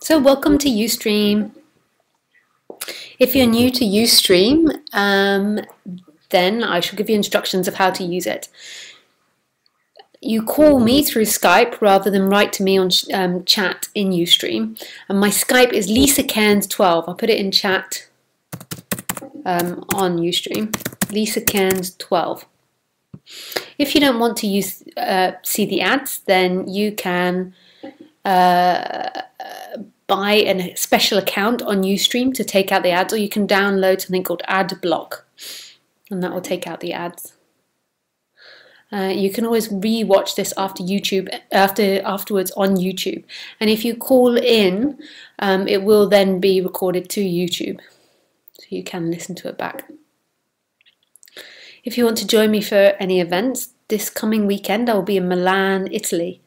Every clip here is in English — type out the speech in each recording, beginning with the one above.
So welcome to Ustream. If you're new to Ustream, then I shall give you instructions of how to use it. You call me through Skype rather than write to me on chat in Ustream. And my Skype is Lisa Cairns 12. I'll put it in chat on Ustream. Lisa Cairns 12. If you don't want to see the ads, then you can buy a special account on Ustream to take out the ads, or you can download something called Ad Block, and that will take out the ads. You can always re-watch this afterwards on YouTube, and if you call in, it will then be recorded to YouTube, so you can listen to it back. If you want to join me for any events, this coming weekend I will be in Milan, Italy.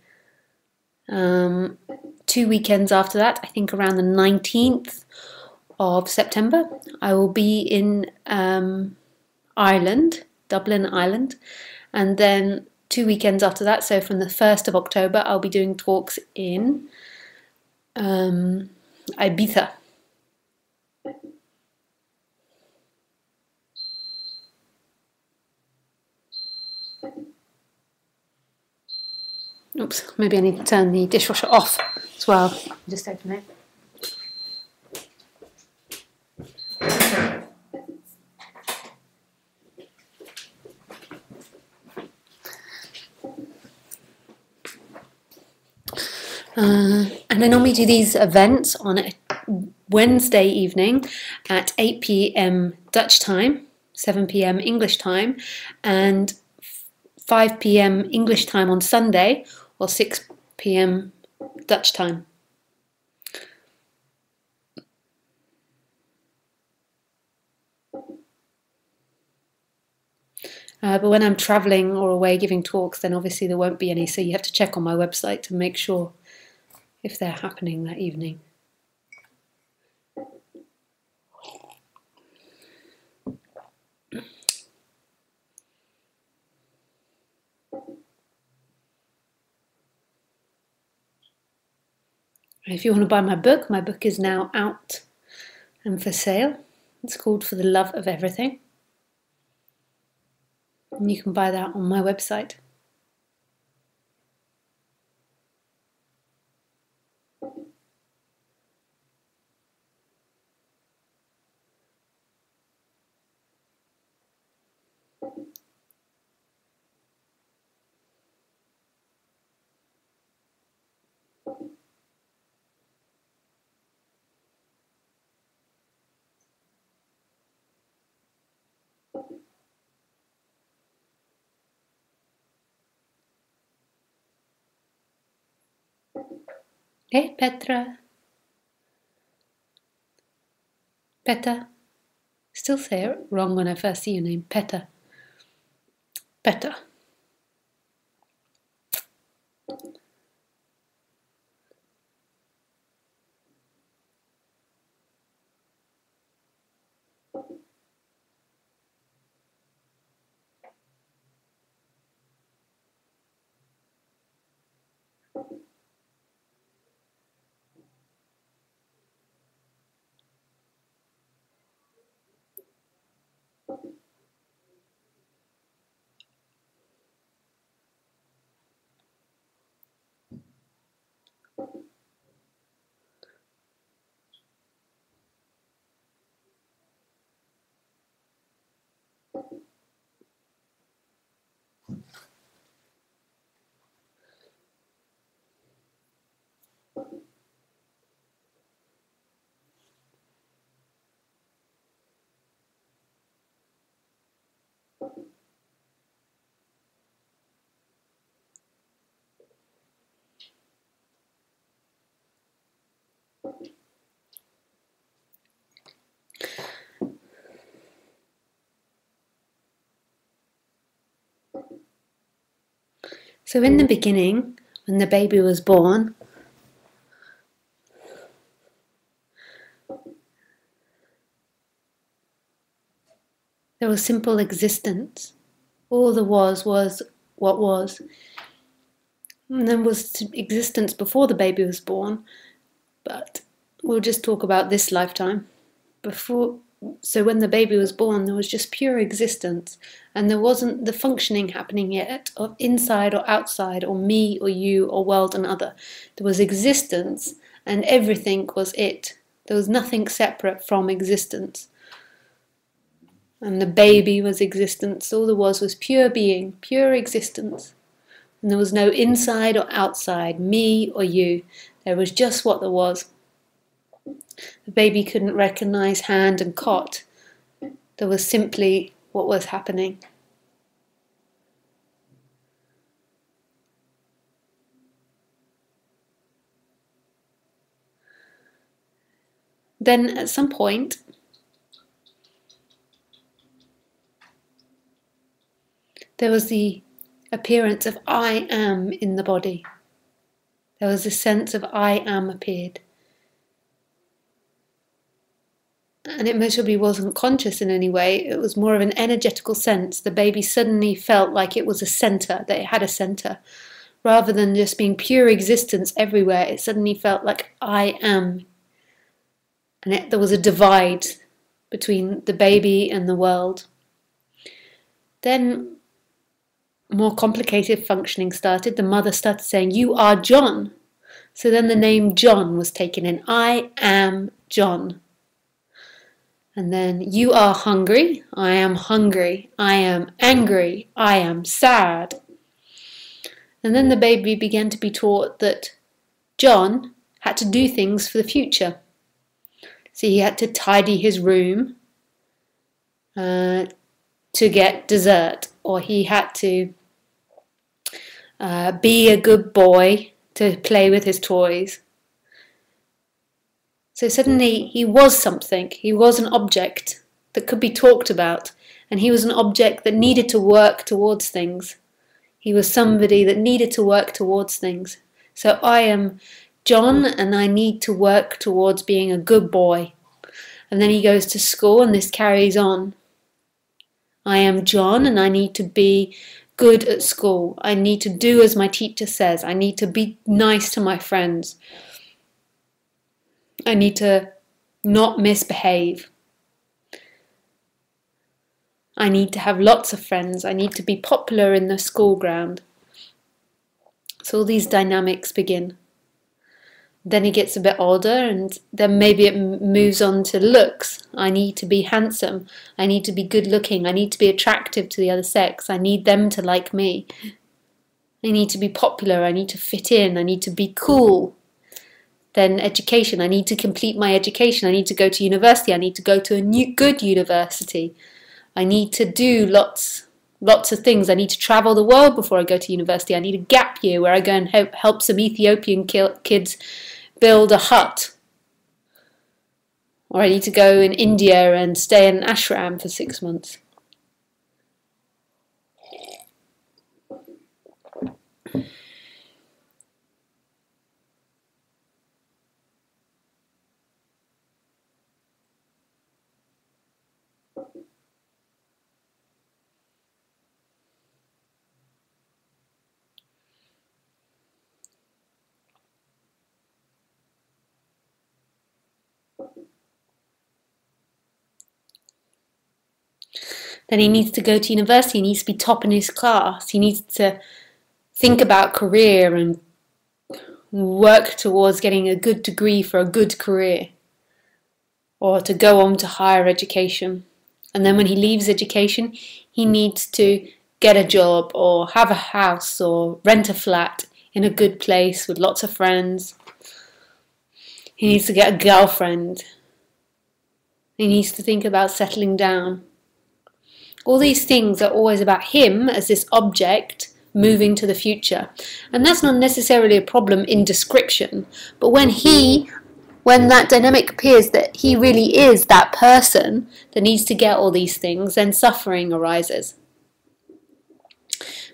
2 weekends after that, I think around the 19th of September, I will be in Ireland, Dublin, Ireland, and then 2 weekends after that, so from the 1st of October, I'll be doing talks in Ibiza. Oops, maybe I need to turn the dishwasher off as well. Just open it. And I normally do these events on a Wednesday evening at 8 p.m. Dutch time, 7 p.m. English time, and 5 p.m. English time on Sunday, or 6 p.m. Dutch time. But when I'm traveling or away giving talks, then obviously there won't be any, so you have to check on my website to make sure if they're happening that evening. If you want to buy my book is now out and for sale. It's called For the Love of Everything. And you can buy that on my website. Hey, Petra. Peta. Still say it wrong when I first see your name. Peta. Peta. So in the beginning, when the baby was born, there was simple existence. All there was what was. And then was existence before the baby was born, but we'll just talk about this lifetime. So when the baby was born, there was just pure existence, and there wasn't the functioning happening yet of inside or outside, or me or you or world and other. There was existence, and everything was it. There was nothing separate from existence. And the baby was existence. All there was pure being, pure existence. And there was no inside or outside, me or you. There was just what there was. The baby couldn't recognize hand and cot. There was simply what was happening. Then at some point, there was the appearance of I am in the body. There was a sense of I am appeared. And it measurably wasn't conscious in any way. It was more of an energetical sense. The baby suddenly felt like it was a center, that it had a center. Rather than just being pure existence everywhere, it suddenly felt like I am. And there was a divide between the baby and the world. Then more complicated functioning started. The mother started saying, "You are John." So then the name John was taken in. I am John. And then, "You are hungry." I am hungry. I am angry. I am sad. And then the baby began to be taught that John had to do things for the future. So he had to tidy his room to get dessert, or he had to be a good boy to play with his toys. So suddenly he was something. He was an object that could be talked about, and he was an object that needed to work towards things. He was somebody that needed to work towards things. So I am John, and I need to work towards being a good boy. And then he goes to school, and this carries on. I am John, and I need to be good at school. I need to do as my teacher says. I need to be nice to my friends. I need to not misbehave. I need to have lots of friends. I need to be popular in the school ground. So all these dynamics begin. Then he gets a bit older, and then maybe it moves on to looks. I need to be handsome. I need to be good looking. I need to be attractive to the other sex. I need them to like me. I need to be popular. I need to fit in. I need to be cool. Then education. I need to complete my education. I need to go to university. I need to go to a good university. I need to do lots of things. I need to travel the world before I go to university. I need a gap year where I go and help some Ethiopian kids build a hut. Or I need to go in India and stay in an ashram for 6 months. Then he needs to go to university. He needs to be top in his class. He needs to think about career and work towards getting a good degree for a good career, or to go on to higher education. And then when he leaves education, he needs to get a job or have a house or rent a flat in a good place with lots of friends. He needs to get a girlfriend. He needs to think about settling down. All these things are always about him as this object moving to the future. And that's not necessarily a problem in description, but when that dynamic appears that he really is that person that needs to get all these things, then suffering arises.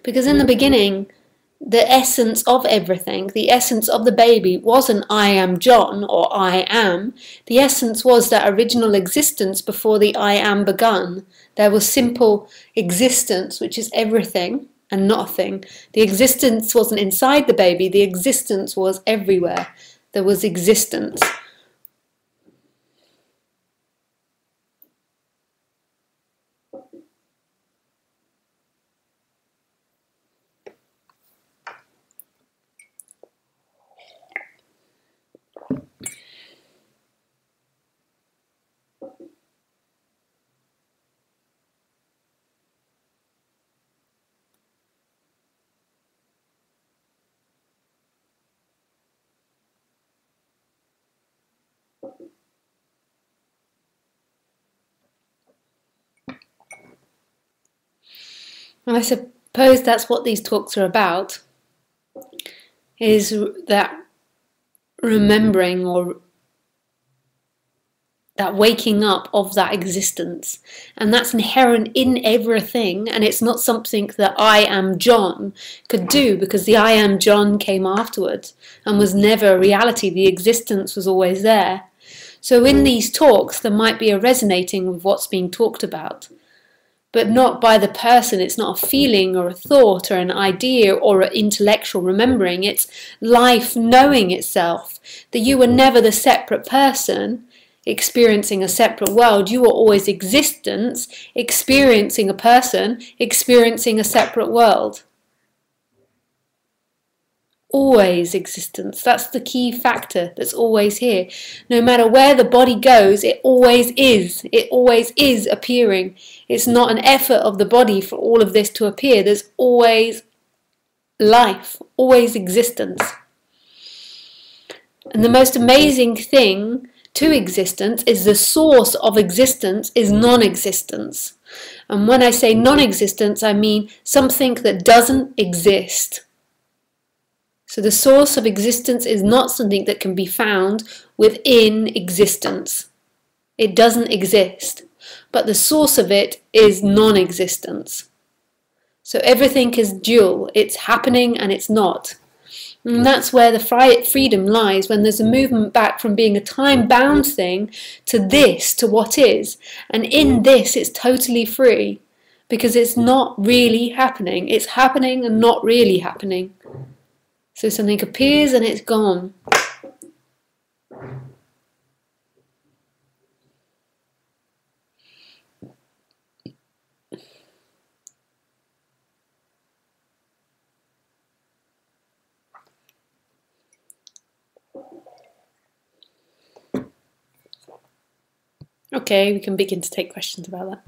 Because in the beginning, the essence of everything, the essence of the baby wasn't I am John or I am. The essence was that original existence before the I am begun. There was simple existence, which is everything, and not a thing. The existence wasn't inside the baby, the existence was everywhere. There was existence. And I suppose that's what these talks are about, is that remembering, or that waking up of that existence. And that's inherent in everything, and it's not something that I am John could do, because the I am John came afterwards and was never a reality. The existence was always there. So in these talks there might be a resonating with what's being talked about, but not by the person. It's not a feeling or a thought or an idea or an intellectual remembering. It's life knowing itself, that you were never the separate person experiencing a separate world. You were always existence experiencing a person experiencing a separate world. Always existence. That's the key factor that's always here. No matter where the body goes, it always is. It always is appearing. It's not an effort of the body for all of this to appear. There's always life, always existence. And the most amazing thing to existence is the source of existence is non-existence. And when I say non-existence, I mean something that doesn't exist. So the source of existence is not something that can be found within existence. It doesn't exist. But the source of it is non-existence. So everything is dual. It's happening and it's not. And that's where the freedom lies, when there's a movement back from being a time-bound thing to this, to what is. And in this, it's totally free, because it's not really happening. It's happening and not really happening. So something appears and it's gone. Okay, we can begin to take questions about that.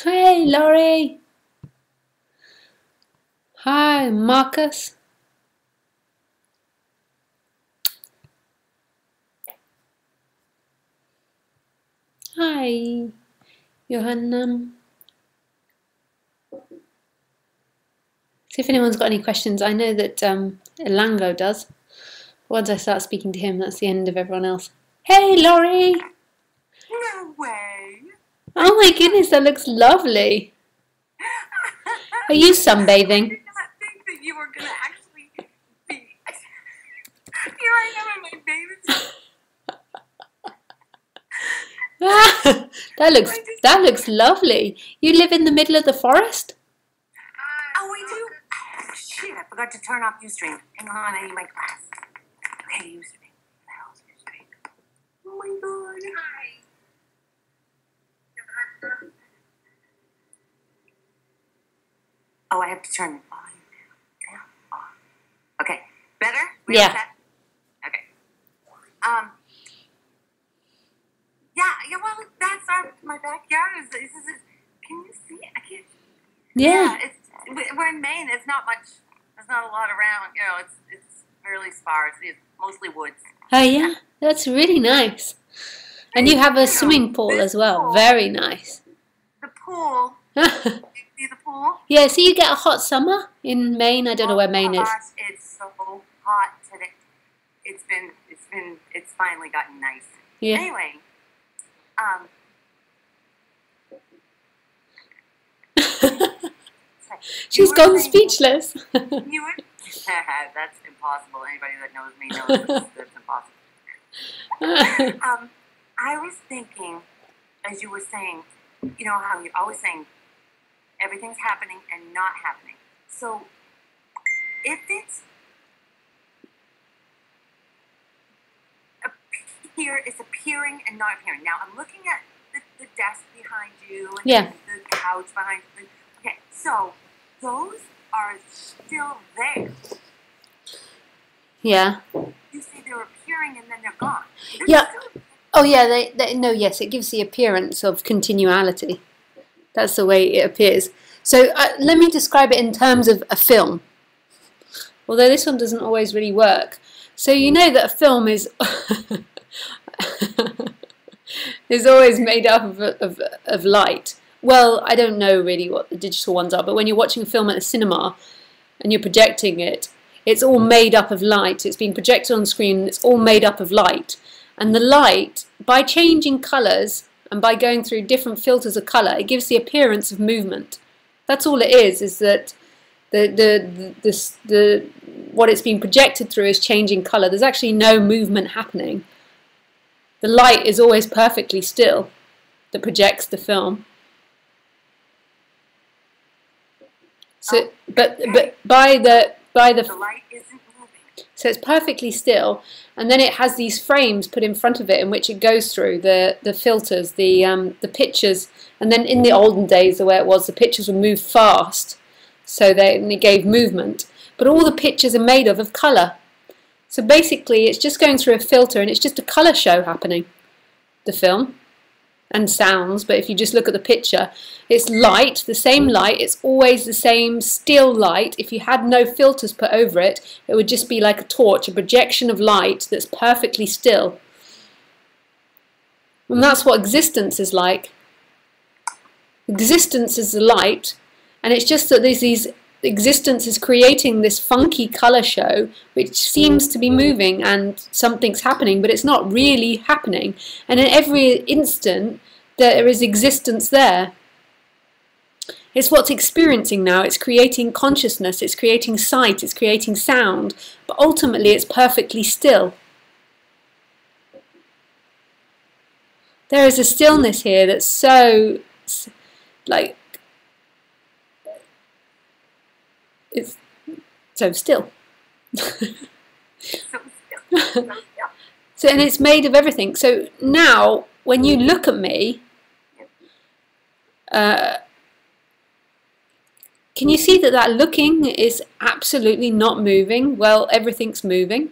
Hey, Laurie. Hi, Marcus. Hi, Johanna. See if anyone's got any questions. I know that Elango does. Once I start speaking to him, that's the end of everyone else. Hey, Laurie. No way. Oh my goodness, that looks lovely. Are you sunbathing? I did not think that you were going to actually be. Here I am in my bathing suit. That looks lovely. You live in the middle of the forest? Oh, we do? Oh, shit, I forgot to turn off Ustream. Hang on, I need my glass. Okay, Ustream. What the hell's Ustream? Oh my god. Hi. Oh, I have to turn the volume down. Off. Okay, better? Yeah. Okay. Yeah, well, that's my backyard. Can you see it? I can't. Yeah. We're in Maine. There's not a lot around. You know, it's fairly sparse. It's mostly woods. Oh yeah, that's really nice. And you have a swimming pool as well. Pool, Very nice. the pool see the pool? Yeah, so you get a hot summer in Maine. I don't know where Maine is. Gosh, it's so hot today. It's finally gotten nice. Yeah. Anyway, She's gone speechless. You were that's impossible. Anybody that knows me knows that's impossible. I was thinking, as you were saying, you know how you're always saying everything's happening and not happening. So if it's appearing and not appearing. Now I'm looking at the desk behind you and the couch behind you. Okay, so those are still there. Yeah. You see they're appearing and then they're gone. Oh yeah, yes, it gives the appearance of continuality. That's the way it appears. So let me describe it in terms of a film. Although this one doesn't always really work. So you know that a film is is always made up of light. Well, I don't know really what the digital ones are, but when you're watching a film at a cinema and you're projecting it, it's all made up of light. It's being projected on the screen, it's all made up of light. And the light, by changing colours and by going through different filters of colour, it gives the appearance of movement. That's all it is that what it's being projected through is changing colour. There's actually no movement happening. The light is always perfectly still that projects the film. So, but by the light isn't moving. So it's perfectly still, and then it has these frames put in front of it in which it goes through the filters, the pictures, and then in the olden days the way it was, the pictures would move fast, so it gave movement. But all the pictures are made of colour. So basically it's just going through a filter and it's just a colour show happening, the film, and sounds. But if you just look at the picture, it's light, the same light, it's always the same still light. If you had no filters put over it, it would just be like a torch, a projection of light that's perfectly still. And that's what existence is like. Existence is the light, and it's just that there's these existence is creating this funky colour show which seems to be moving and something's happening, but it's not really happening. And in every instant there is existence there. It's what's experiencing now. It's creating consciousness, it's creating sight, it's creating sound, but ultimately it's perfectly still. There is a stillness here that's so, like, it's so still. So, and it's made of everything. So now, when you look at me, can you see that that looking is absolutely not moving? Well, everything's moving.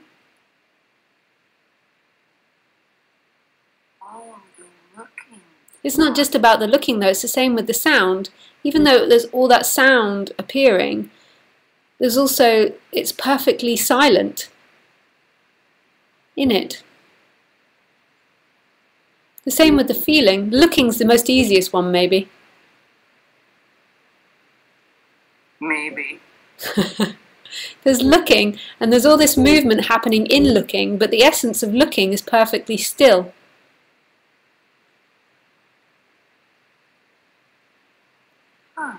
Oh, the looking. It's not just about the looking though, it's the same with the sound. Even though there's all that sound appearing, there's also, it's perfectly silent in it. The same with the feeling. Looking's the most easiest one, maybe. Maybe. There's looking, and there's all this movement happening in looking, but the essence of looking is perfectly still. Huh.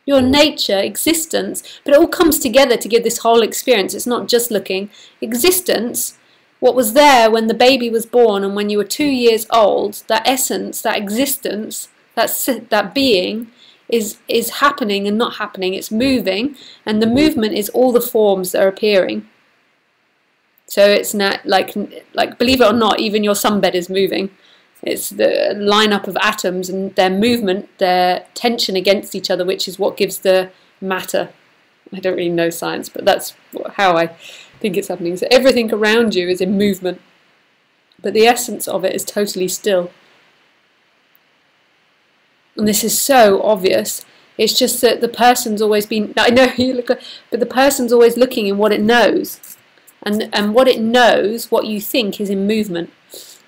Your nature, existence, but it all comes together to give this whole experience. It's not just looking. Existence, what was there when the baby was born and when you were 2 years old, that essence, that existence, that being is happening and not happening. It's moving, and the movement is all the forms that are appearing. So it's not like believe it or not, even your sunbed is moving. It's the lineup of atoms and their movement, their tension against each other, which is what gives the matter. I don't really know science, but that's how I think it's happening. So everything around you is in movement, but the essence of it is totally still. And this is so obvious. It's just that the person's always been, I know you look, but the person's always looking in what it knows. And what it knows, what you think, is in movement.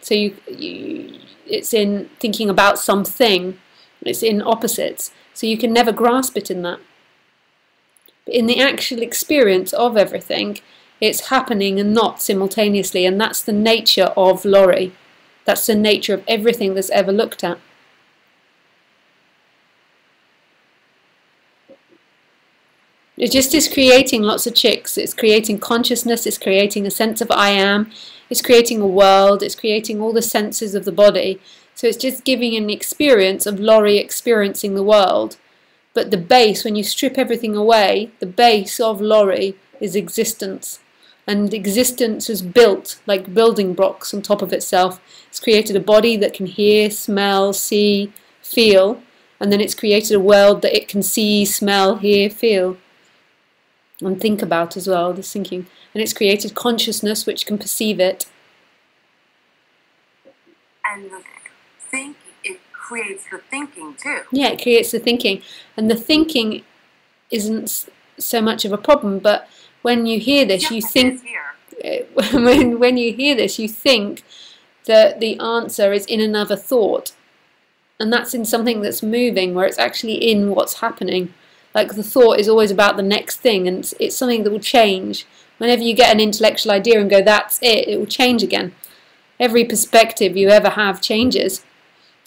So it's in thinking about something. It's in opposites. So you can never grasp it in that. But in the actual experience of everything, it's happening and not simultaneously, and that's the nature of Laurie. That's the nature of everything that's ever looked at. It just is creating lots of chicks. It's creating consciousness, it's creating a sense of I am, it's creating a world, it's creating all the senses of the body. So it's just giving an experience of Laurie experiencing the world. But the base, when you strip everything away, the base of Laurie is existence. And existence is built like building blocks on top of itself. It's created a body that can hear, smell, see, feel. And then it's created a world that it can see, smell, hear, feel. And think about as well, this thinking. And it's created consciousness which can perceive it. And the thinking, it creates the thinking too. Yeah, it creates the thinking. And the thinking isn't so much of a problem, but when you hear this, you think when you hear this, you think that the answer is in another thought. And that's in something that's moving, where it's actually in what's happening. Like the thought is always about the next thing, and it's something that will change. Whenever you get an intellectual idea and go, that's it will change again. Every perspective you ever have changes.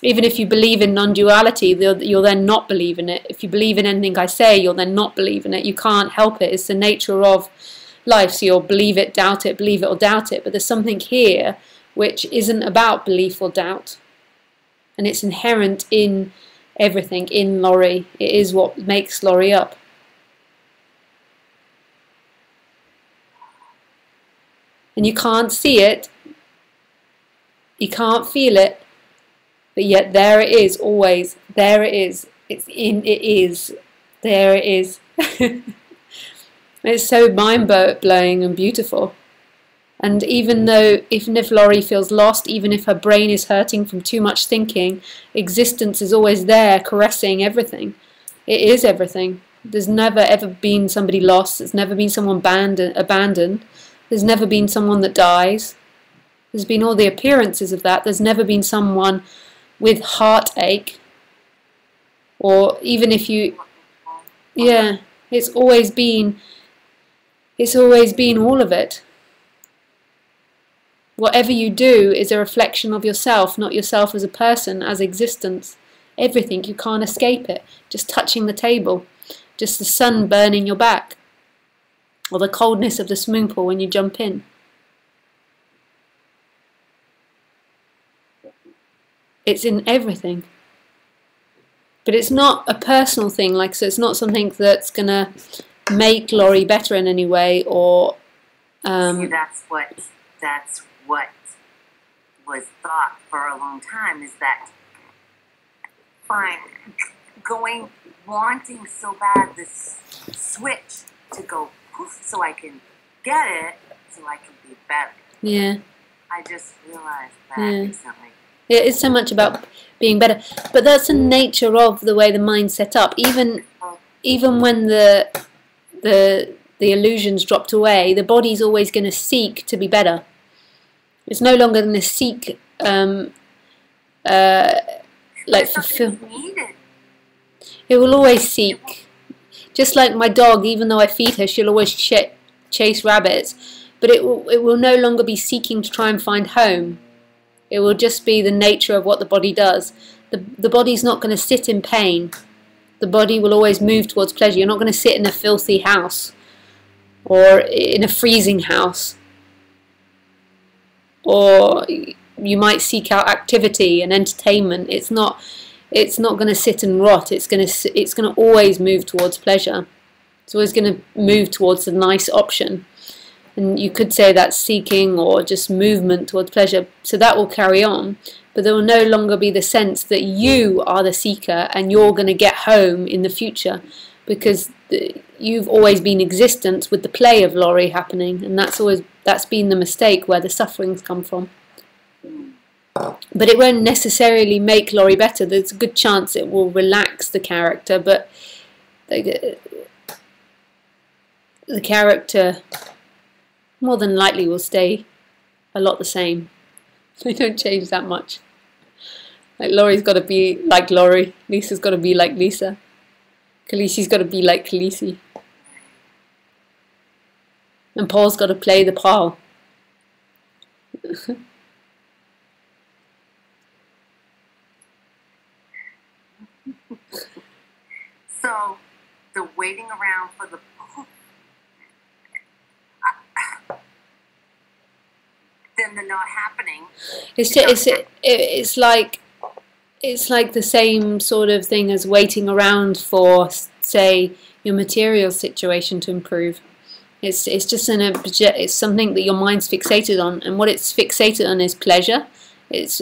Even if you believe in non-duality, you'll then not believe in it. If you believe in anything I say, you'll then not believe in it. You can't help it. It's the nature of life. So you'll believe it or doubt it. But there's something here which isn't about belief or doubt. And it's inherent in everything, in Laurie. It is what makes Laurie up. And you can't see it. You can't feel it. But yet there it is, always. There it is. It is. There it is. It's so mind-blowing and beautiful. And even if Laurie feels lost, even if her brain is hurting from too much thinking, existence is always there, caressing everything. It is everything. There's never ever been somebody lost. There's never been someone abandoned. There's never been someone that dies. There's been all the appearances of that. There's never been someone with heartache. Or even if you... Yeah, it's always been all of it. Whatever you do is a reflection of yourself, not yourself as a person, as existence. Everything, you can't escape it. Just touching the table, just the sun burning your back, or the coldness of the swimming pool when you jump in. It's in everything. But it's not a personal thing, so it's not something that's going to make Laurie better in any way, or... See, that's what was thought for a long time, is that wanting so bad this switch to go poof, so I can get it, so I can be better. Yeah. I just realized that recently. It is so much about being better, but that's the nature of the way the mind's set up. Even when the illusions dropped away, the body's always going to seek to be better. It's no longer going to seek fulfill. It will always seek. Just like my dog, even though I feed her, she'll always chase rabbits, but it will no longer be seeking to try and find home. It will just be the nature of what the body does. The body's not going to sit in pain. The body will always move towards pleasure. You're not going to sit in a filthy house or in a freezing house. Or you might seek out activity and entertainment. It's not going to sit and rot. It's going to always move towards pleasure. It's always going to move towards the nice option. And you could say that's seeking or just movement towards pleasure. So that will carry on. But there will no longer be the sense that you are the seeker and you're going to get home in the future. Because you've always been existence with the play of Laurie happening. And that's been the mistake where the sufferings come from. But it won't necessarily make Laurie better. There's a good chance it will relax the character. But the character... more than likely will stay a lot the same. They don't change that much. Like Laurie's got to be like Laurie. Lisa's got to be like Lisa. Khaleesi's got to be like Khaleesi. And Paul's got to play the Paul. So, the waiting around for the... then the not happening. It's like the same sort of thing as waiting around for, say, your material situation to improve. It's just it's something that your mind's fixated on, and what it's fixated on is pleasure. It's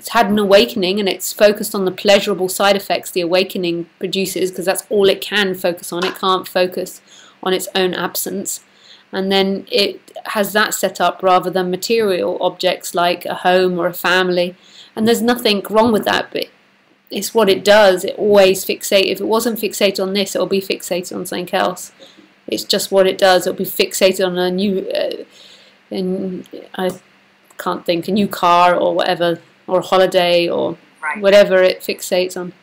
had an awakening, and it's focused on the pleasurable side effects the awakening produces, because that's all it can focus on. It can't focus on its own absence. And then it has that set up rather than material objects like a home or a family. And there's nothing wrong with that, but it's what it does. It always fixates. If it wasn't fixated on this, it'll be fixated on something else. It's just what it does. It'll be fixated on a new, I can't think, a new car or whatever, or a holiday or whatever it fixates on.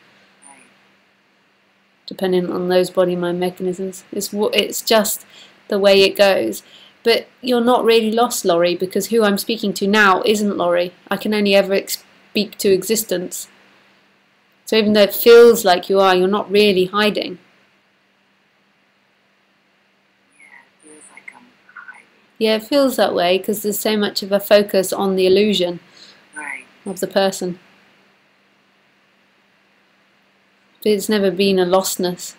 Depending on those body-mind mechanisms. It's just the way it goes. But you're not really lost, Laurie, because who I'm speaking to now isn't Laurie. I can only ever speak to existence. So even though it feels like you are, you're not really hiding. Yeah, it feels like I'm hiding. Yeah, it feels that way because there's so much of a focus on the illusion of the person. But it's never been a lostness.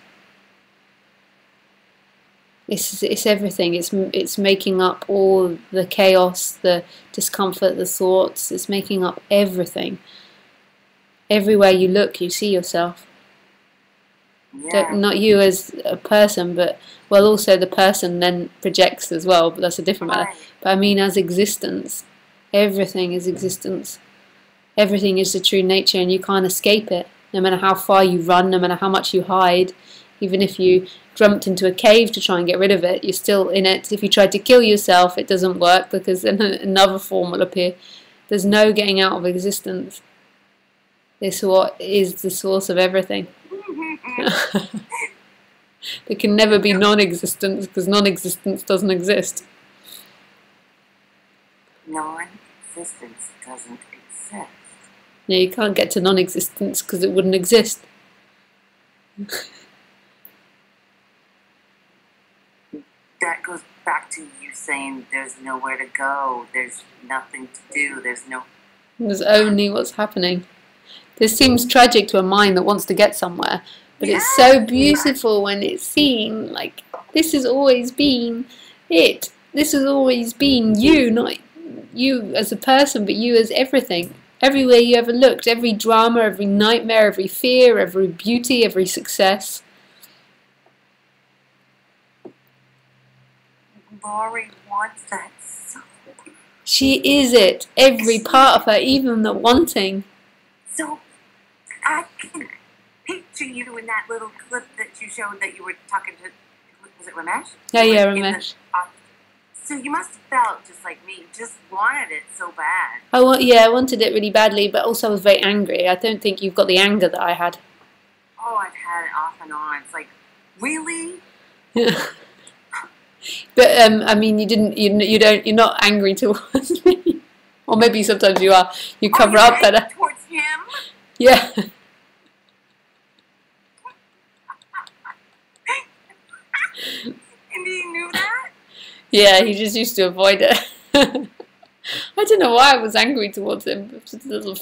It's everything. It's making up all the chaos, the discomfort, the thoughts. It's making up everything. Everywhere you look, you see yourself. Yeah. Not you as a person, but well, also the person then projects as well. But that's a different matter. But I mean, as existence, everything is existence. Everything is the true nature, and you can't escape it. No matter how far you run, no matter how much you hide, even if you jumped into a cave to try and get rid of it, you're still in it. If you tried to kill yourself, it doesn't work because then another form will appear. There's no getting out of existence. It's what is the source of everything. There can never be non-existence because non-existence doesn't exist. Non-existence doesn't exist. Yeah, you can't get to non-existence because it wouldn't exist. That goes back to you saying there's nowhere to go, there's nothing to do, There's only what's happening. This seems tragic to a mind that wants to get somewhere, but it's so beautiful when it's seen like this has always been it. This has always been you, not you as a person, but you as everything. Everywhere you ever looked, every drama, every nightmare, every fear, every beauty, every success. Laurie wants that so. She is it. Every part of her, even the wanting. So I can picture you in that little clip that you showed that you were talking to, was it Ramesh? Yeah, Ramesh. So you must have felt just like me, just wanted it so bad. I wanted it really badly, but also I was very angry. I don't think you've got the anger that I had. Oh, I've had it off and on. It's like, really? But I mean, you're not angry towards me, or maybe sometimes you are. You cover up better. Towards him? Yeah. And he knew that? Yeah, he just used to avoid it. I don't know why I was angry towards him. Just a little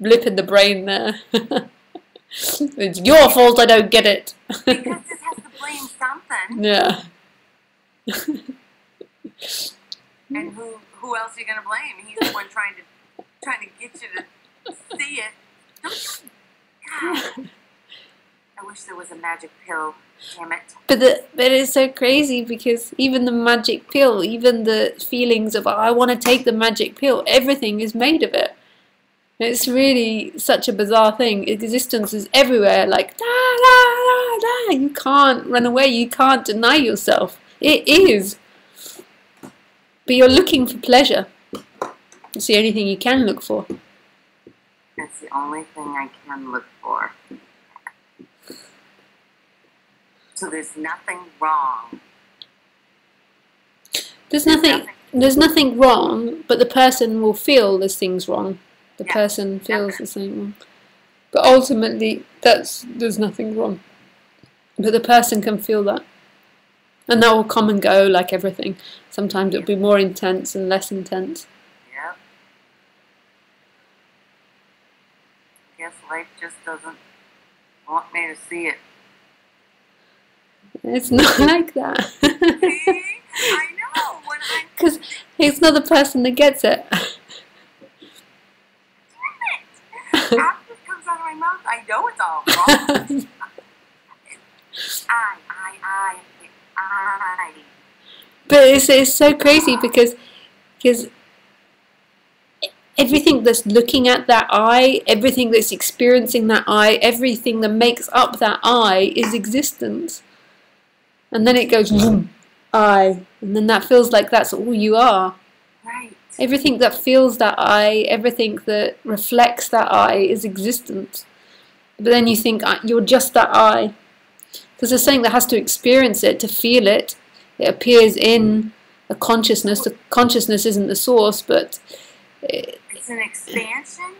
blip in the brain there. It's your fault I don't get it. Because this has to blame something. Yeah. And who else are you gonna blame? He's the one trying to get you to see it. God. I wish there was a magic pill. Damn it. But it's so crazy because even the magic pill, even the feelings of I want to take the magic pill, everything is made of it. It's really such a bizarre thing. Existence is everywhere, like da da da da. You can't run away. You can't deny yourself. It is. But you're looking for pleasure. It's the only thing you can look for. That's the only thing I can look for. So there's nothing wrong. There's nothing wrong, but the person will feel there's things wrong. The person feels the same wrong. But ultimately, there's nothing wrong. But the person can feel that. And that will come and go like everything. Sometimes it'll be more intense and less intense. Yep. I guess life just doesn't want me to see it. It's not like that. See? I know. Because he's not the person that gets it. Damn it! After it comes out of my mouth, I know it's all wrong. I. But it's so crazy because everything that's looking at that I, everything that's experiencing that I, everything that makes up that I is existence. And then it goes, I. And then that feels like that's all you are. Right. Everything that feels that I, everything that reflects that I is existence. But then you think you're just that I. Because there's something that has to experience it, to feel it. It appears in a consciousness. The consciousness isn't the source, but it's an expansion?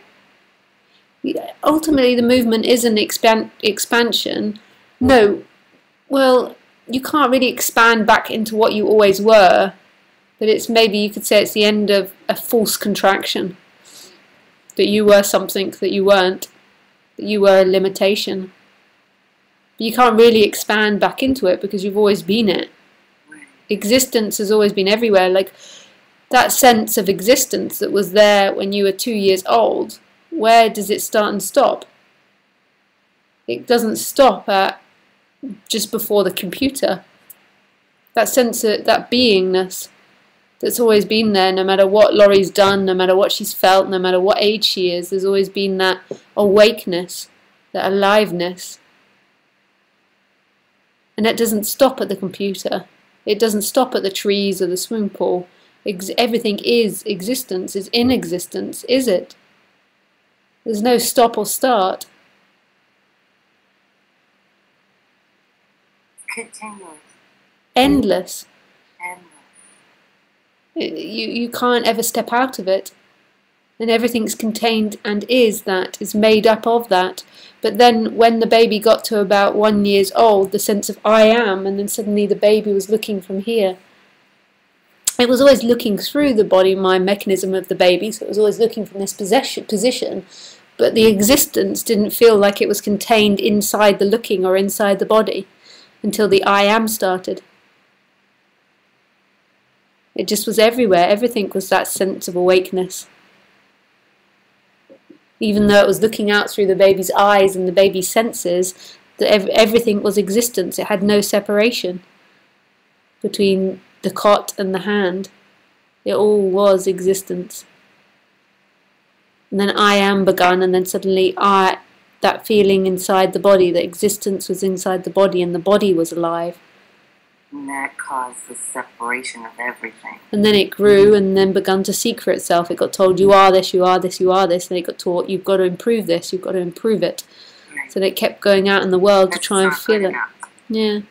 Ultimately, the movement is an expansion. No, well, you can't really expand back into what you always were, but it's maybe you could say it's the end of a false contraction. That you were something that you weren't, that you were a limitation. But you can't really expand back into it because you've always been it. Existence has always been everywhere. Like that sense of existence that was there when you were 2 years old, where does it start and stop? It doesn't stop at just before the computer. That sense of that beingness that's always been there, no matter what Laurie's done, no matter what she's felt, no matter what age she is, there's always been that awakeness, that aliveness. And that doesn't stop at the computer. It doesn't stop at the trees or the swimming pool. Everything is existence, is in existence, is it? There's no stop or start. Continuous. Endless. Endless. You can't ever step out of it. And everything's contained and is made up of that. But then when the baby got to about 1 year old, the sense of I am, and then suddenly the baby was looking from here. It was always looking through the body, my mechanism of the baby, so it was always looking from this position, but the existence didn't feel like it was contained inside the looking or inside the body until the I am started. It just was everywhere. Everything was that sense of awakeness. Even though it was looking out through the baby's eyes and the baby's senses, everything was existence. It had no separation between the cot and the hand. It all was existence. And then I am begun, and then suddenly that feeling inside the body, that existence was inside the body and the body was alive. And that caused the separation of everything. And then it grew and then begun to seek for itself. It got told, you are this, you are this, you are this. And it got taught, you've got to improve this, you've got to improve it. Right. So it kept going out in the world to try and fill it. Yeah.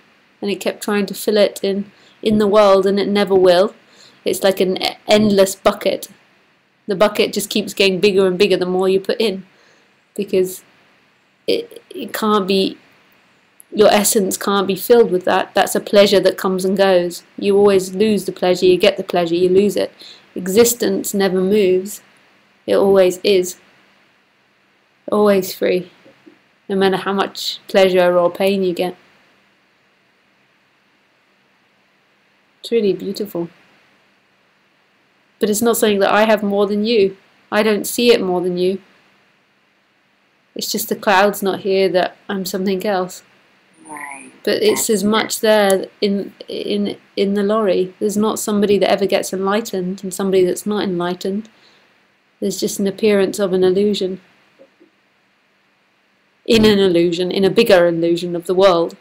And it kept trying to fill it in the world, and it never will. It's like an endless bucket. The bucket just keeps getting bigger and bigger the more you put in. Because it can't be... Your essence can't be filled with that. That's a pleasure that comes and goes. You always lose the pleasure, you get the pleasure, you lose it. Existence never moves. It always is. Always free. No matter how much pleasure or pain you get. It's really beautiful. But it's not something that I have more than you. I don't see it more than you. It's just the cloud's not here that I'm something else. But it's as much there in the lorry. There's not somebody that ever gets enlightened and somebody that's not enlightened. There's just an appearance of an illusion. In an illusion, in a bigger illusion of the world.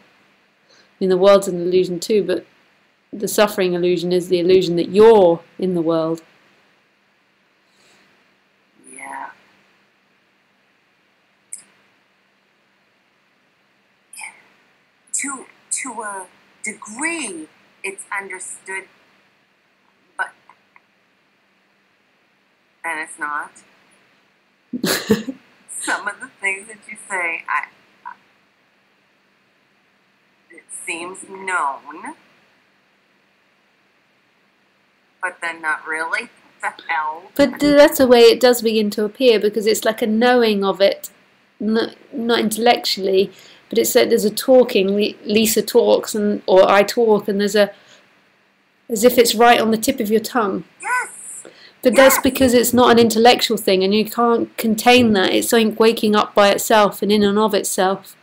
I mean, the world's an illusion too, but the suffering illusion is the illusion that you're in the world. Yeah. to a degree, it's understood, but then it's not. Some of the things that you say, it seems known, but then not really. What the hell? But that's the way it does begin to appear, because it's like a knowing of it, not intellectually, but it's like there's a talking. Lisa talks, or I talk, and there's as if it's right on the tip of your tongue. Yes. But that's because it's not an intellectual thing, and you can't contain that. It's something waking up by itself and in and of itself.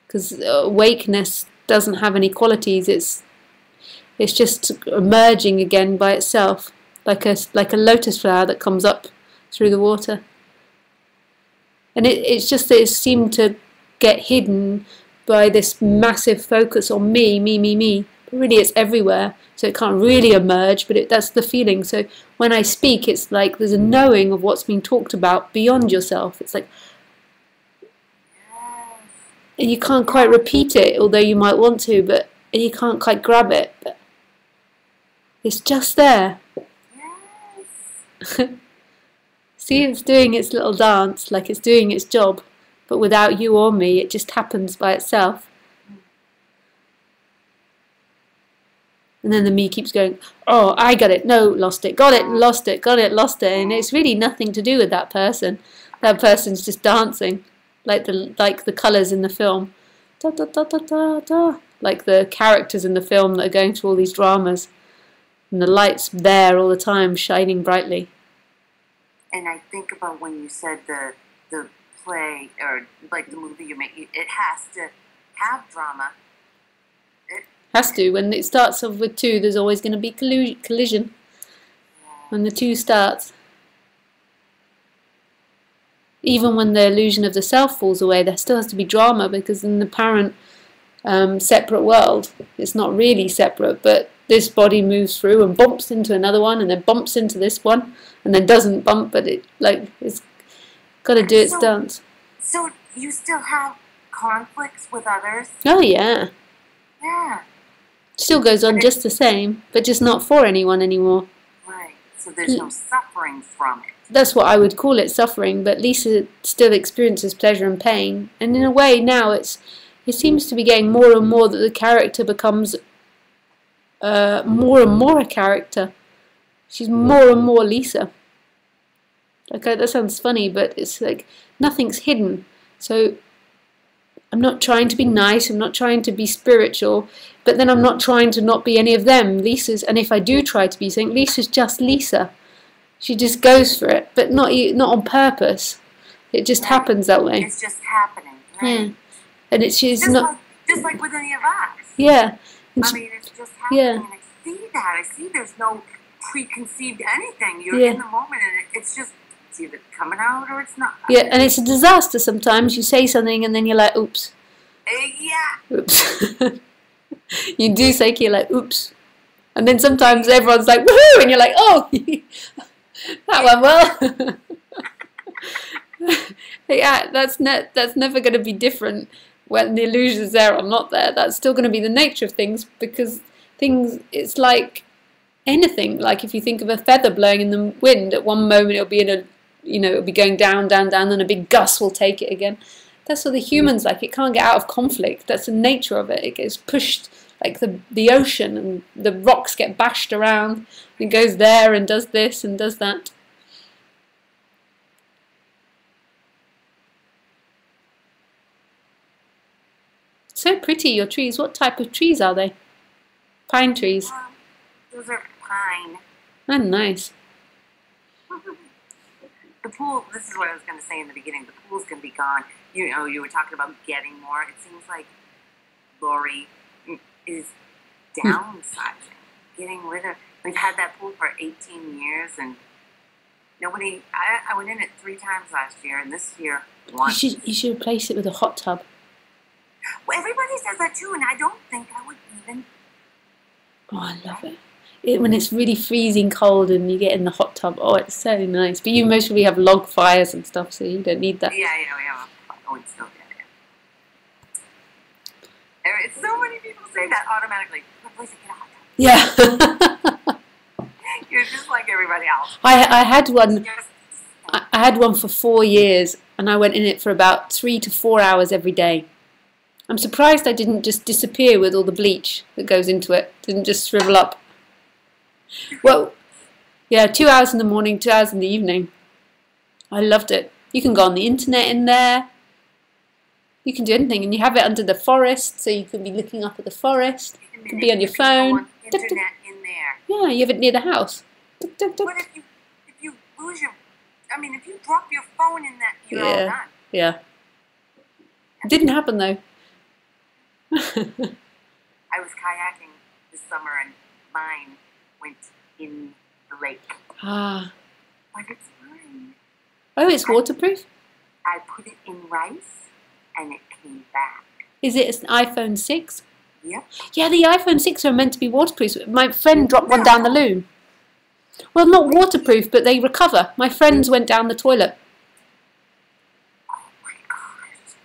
Because awakeness doesn't have any qualities. It's just emerging again by itself, like a lotus flower that comes up through the water. And it's just that it seemed to get hidden by this massive focus on me. But really, it's everywhere. So it can't really emerge, but that's the feeling. So when I speak, it's like there's a knowing of what's being talked about beyond yourself. It's like, and you can't quite repeat it, although you might want to, and you can't quite grab it. But it's just there. Yes. See, it's doing its little dance, like it's doing its job, but without you or me, it just happens by itself. And then the me keeps going, oh, I got it, no, lost it, got it, lost it, got it, lost it. And it's really nothing to do with that person. That person's just dancing, like the colours in the film. Da, da, da, da, da, da. Like the characters in the film that are going through all these dramas. And the light's there all the time, shining brightly. And I think about when you said the play, or like the movie you make, it has to have drama. Has to. When it starts off with two, there's always going to be collision. When the two starts. Even when the illusion of the self falls away, there still has to be drama, because in the apparent separate world, it's not really separate, but this body moves through and bumps into another one, and then bumps into this one, and then doesn't bump, but it's got to do its dance. So you still have conflicts with others? Oh yeah. Yeah. Still goes on just the same, but just not for anyone anymore. Right. So there's no suffering from it. That's what I would call it, suffering, but Lisa still experiences pleasure and pain. And in a way now it seems to be getting more and more that the character becomes more and more a character. She's more and more Lisa. Okay, that sounds funny, but it's like nothing's hidden. So I'm not trying to be nice, I'm not trying to be spiritual, but then I'm not trying to not be any of them. Lisa's, and if I do try to be something, Lisa's just Lisa. She just goes for it, but not on purpose. It just happens that way. It's just happening, right? Yeah. And she's just not... just like with any of us. Yeah. I mean, it's just happening, and I see that. I see there's no preconceived anything. You're in the moment, and it's just... It's either coming out or it's not. Yeah, and it's a disaster sometimes. You say something and then you're like, oops. Yeah. Oops. You do say, you're like, oops. And then sometimes everyone's like, woohoo! And you're like, oh, that went well. Yeah, that's never going to be different when the illusion's there or not there. That's still going to be the nature of things, because it's like anything. Like if you think of a feather blowing in the wind, at one moment it'll be it'll be going down, down, down, then a big gust will take it again. That's what the human's like. It can't get out of conflict. That's the nature of it. It gets pushed like the ocean, and the rocks get bashed around. It goes there and does this and does that. So pretty, your trees. What type of trees are they? Pine trees. Those are pine. Oh, nice. The pool, this is what I was going to say in the beginning, the pool's going to be gone. You know, you were talking about getting more. It seems like Lori is downsizing, getting rid of... We've had that pool for 18 years, and nobody... I went in it 3 times last year, and this year, once. You should replace it with a hot tub. Well, everybody says that too, and I don't think I would even... Oh, I love it. When it's really freezing cold and you get in the hot tub, oh, it's so nice. But you mostly have log fires and stuff, so you don't need that. Yeah, we have a wood stove. It's so many people say that automatically. Please get a hot tub. Yeah. You're just like everybody else. I had one. I had one for 4 years, and I went in it for about 3 to 4 hours every day. I'm surprised I didn't just disappear with all the bleach that goes into it. Didn't just shrivel up. Well, yeah, 2 hours in the morning, 2 hours in the evening. I loved it. You can go on the internet in there. You can do anything, and you have it under the forest, so you can be looking up at the forest. You can be on your phone. Go on internet in there. Yeah, you have it near the house. But if you lose your, I mean, if you drop your phone in that, you're all done. Yeah. It didn't happen though. I was kayaking this summer, and mine went in the lake. Ah. But it's fine. Oh, it's waterproof? I put it in rice, and it came back. Is it an iPhone 6? Yep. Yeah, the iPhone 6 are meant to be waterproof. My friend dropped one down the loo. Well, not waterproof, but they recover. My friends went down the toilet. Oh my gosh.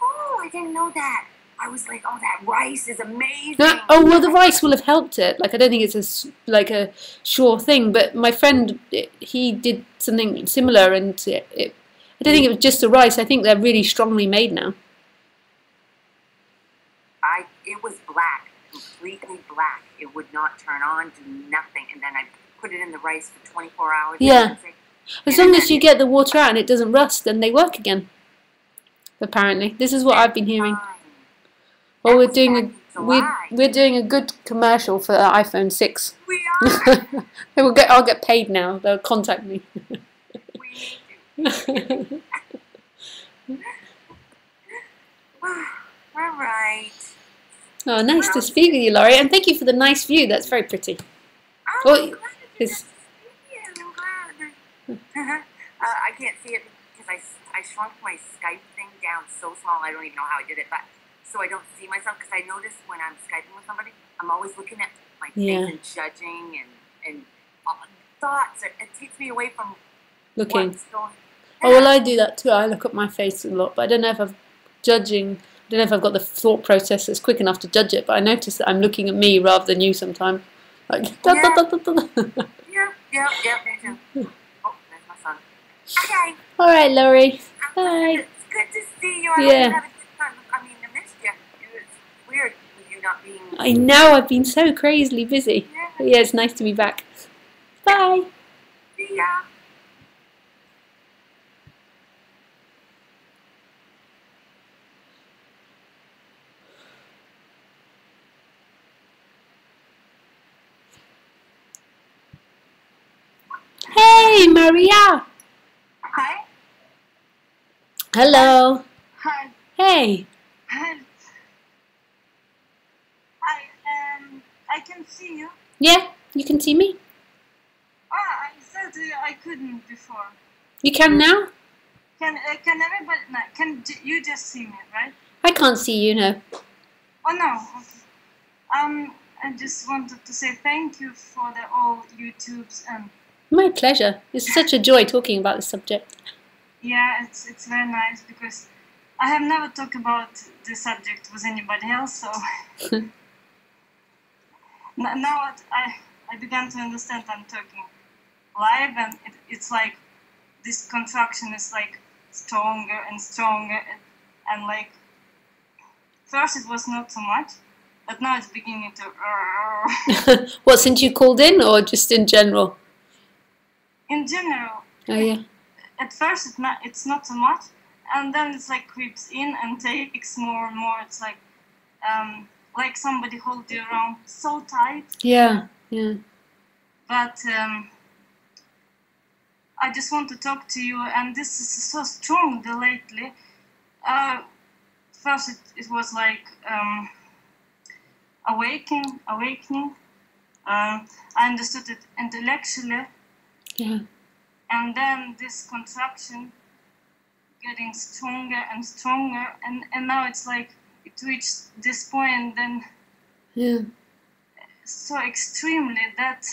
Oh, I didn't know that. I was like, oh, that rice is amazing. Oh, well, the rice will have helped it. Like, I don't think it's a sure thing. But my friend, he did something similar, and I don't think it was just the rice. I think they're really strongly made now. It was black, completely black. It would not turn on, do nothing. And then I put it in the rice for 24 hours. Yeah. As long as you get the water out and it doesn't rust, then they work again. Apparently, this is what I've been hearing. Well, we're doing a good commercial for iPhone 6. We are. I'll get paid now. They'll contact me. We need to. All right. Oh, nice to speak with you, Laurie, and thank you for the nice view. That's very pretty. Oh, I'm glad you I'm glad. I can't see it because I shrunk my Skype thing down so small. I don't even know how I did it, but so I don't see myself, because I notice when I'm Skyping with somebody, I'm always looking at my face and judging and thoughts. It takes me away from looking. What's going on. Oh, well, I do that too. I look at my face a lot, but I don't know if I'm judging. I don't know if I've got the thought process that's quick enough to judge it, but I notice that I'm looking at me rather than you sometimes. Like, Yeah, me too. Oh, there's my son. Okay. All right, Laurie. Bye. It's good to see you. I hope you had a good time. I mean, I missed you. It's weird with you not being... I know, I've been so crazily busy. Yeah. But yeah, it's nice to be back. Bye. See ya. Hey, Maria. Hi. Hello. Hi. Hey. Hi. I can see you. Yeah, you can see me. I said I couldn't before. You can now? Can everybody? No, can you just see me, right? I can't see you, no. Oh no. Okay. I just wanted to say thank you for the all YouTubes and. My pleasure. It's such a joy talking about this subject. Yeah, it's very nice because I have never talked about this subject with anybody else, so now I began to understand I'm talking live, and it's like this contraction is like stronger and stronger, and like first it was not so much, but now it's beginning to. What, since you called in or just in general? In general. Oh yeah. At first it's not so much, and then it's like creeps in and takes more and more. It's like somebody hold you around so tight. Yeah, yeah. But I just want to talk to you, and this is so strong lately. First it was like awakening. I understood it intellectually. Yeah. And then this contraction getting stronger and stronger, and now it's like it reached this point, then so extremely that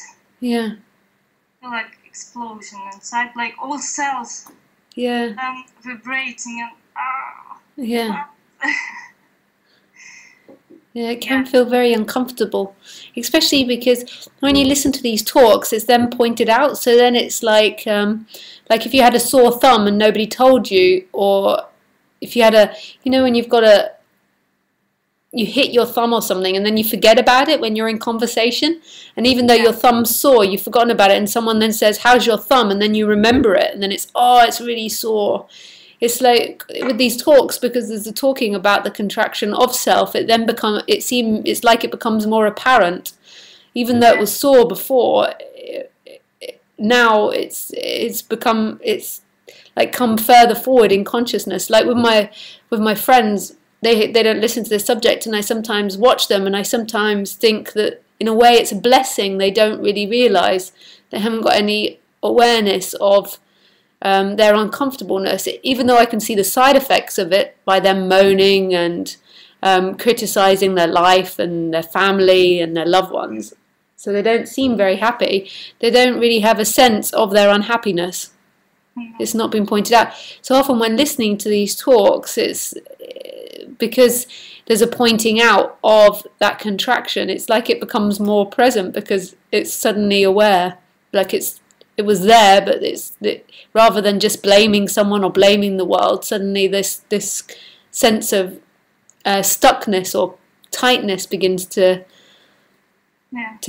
like explosion inside, like all cells vibrating and Yeah, it can feel very uncomfortable, especially because when you listen to these talks, it's then pointed out. So then it's like if you had a sore thumb and nobody told you, or if you had when you've got you hit your thumb or something and then you forget about it when you're in conversation, and even though your thumb's sore, you've forgotten about it, and someone then says, "How's your thumb?" and then you remember it, and then it's really sore. It's like with these talks, because there's the talking about the contraction of self, it's like it becomes more apparent, even though it was sore before. Now it's like come further forward in consciousness. Like with my friends, they don't listen to this subject, and I sometimes watch them, and I sometimes think that in a way it's a blessing. They don't really realize, they haven't got any awareness of their uncomfortableness, even though I can see the side effects of it by them moaning and criticizing their life and their family and their loved ones. So they don't seem very happy. They don't really have a sense of their unhappiness. It's not been pointed out. So often when listening to these talks, it's because there's a pointing out of that contraction. It's like it becomes more present because it's suddenly aware. Like it was there, but rather than just blaming someone or blaming the world, suddenly this sense of stuckness or tightness begins to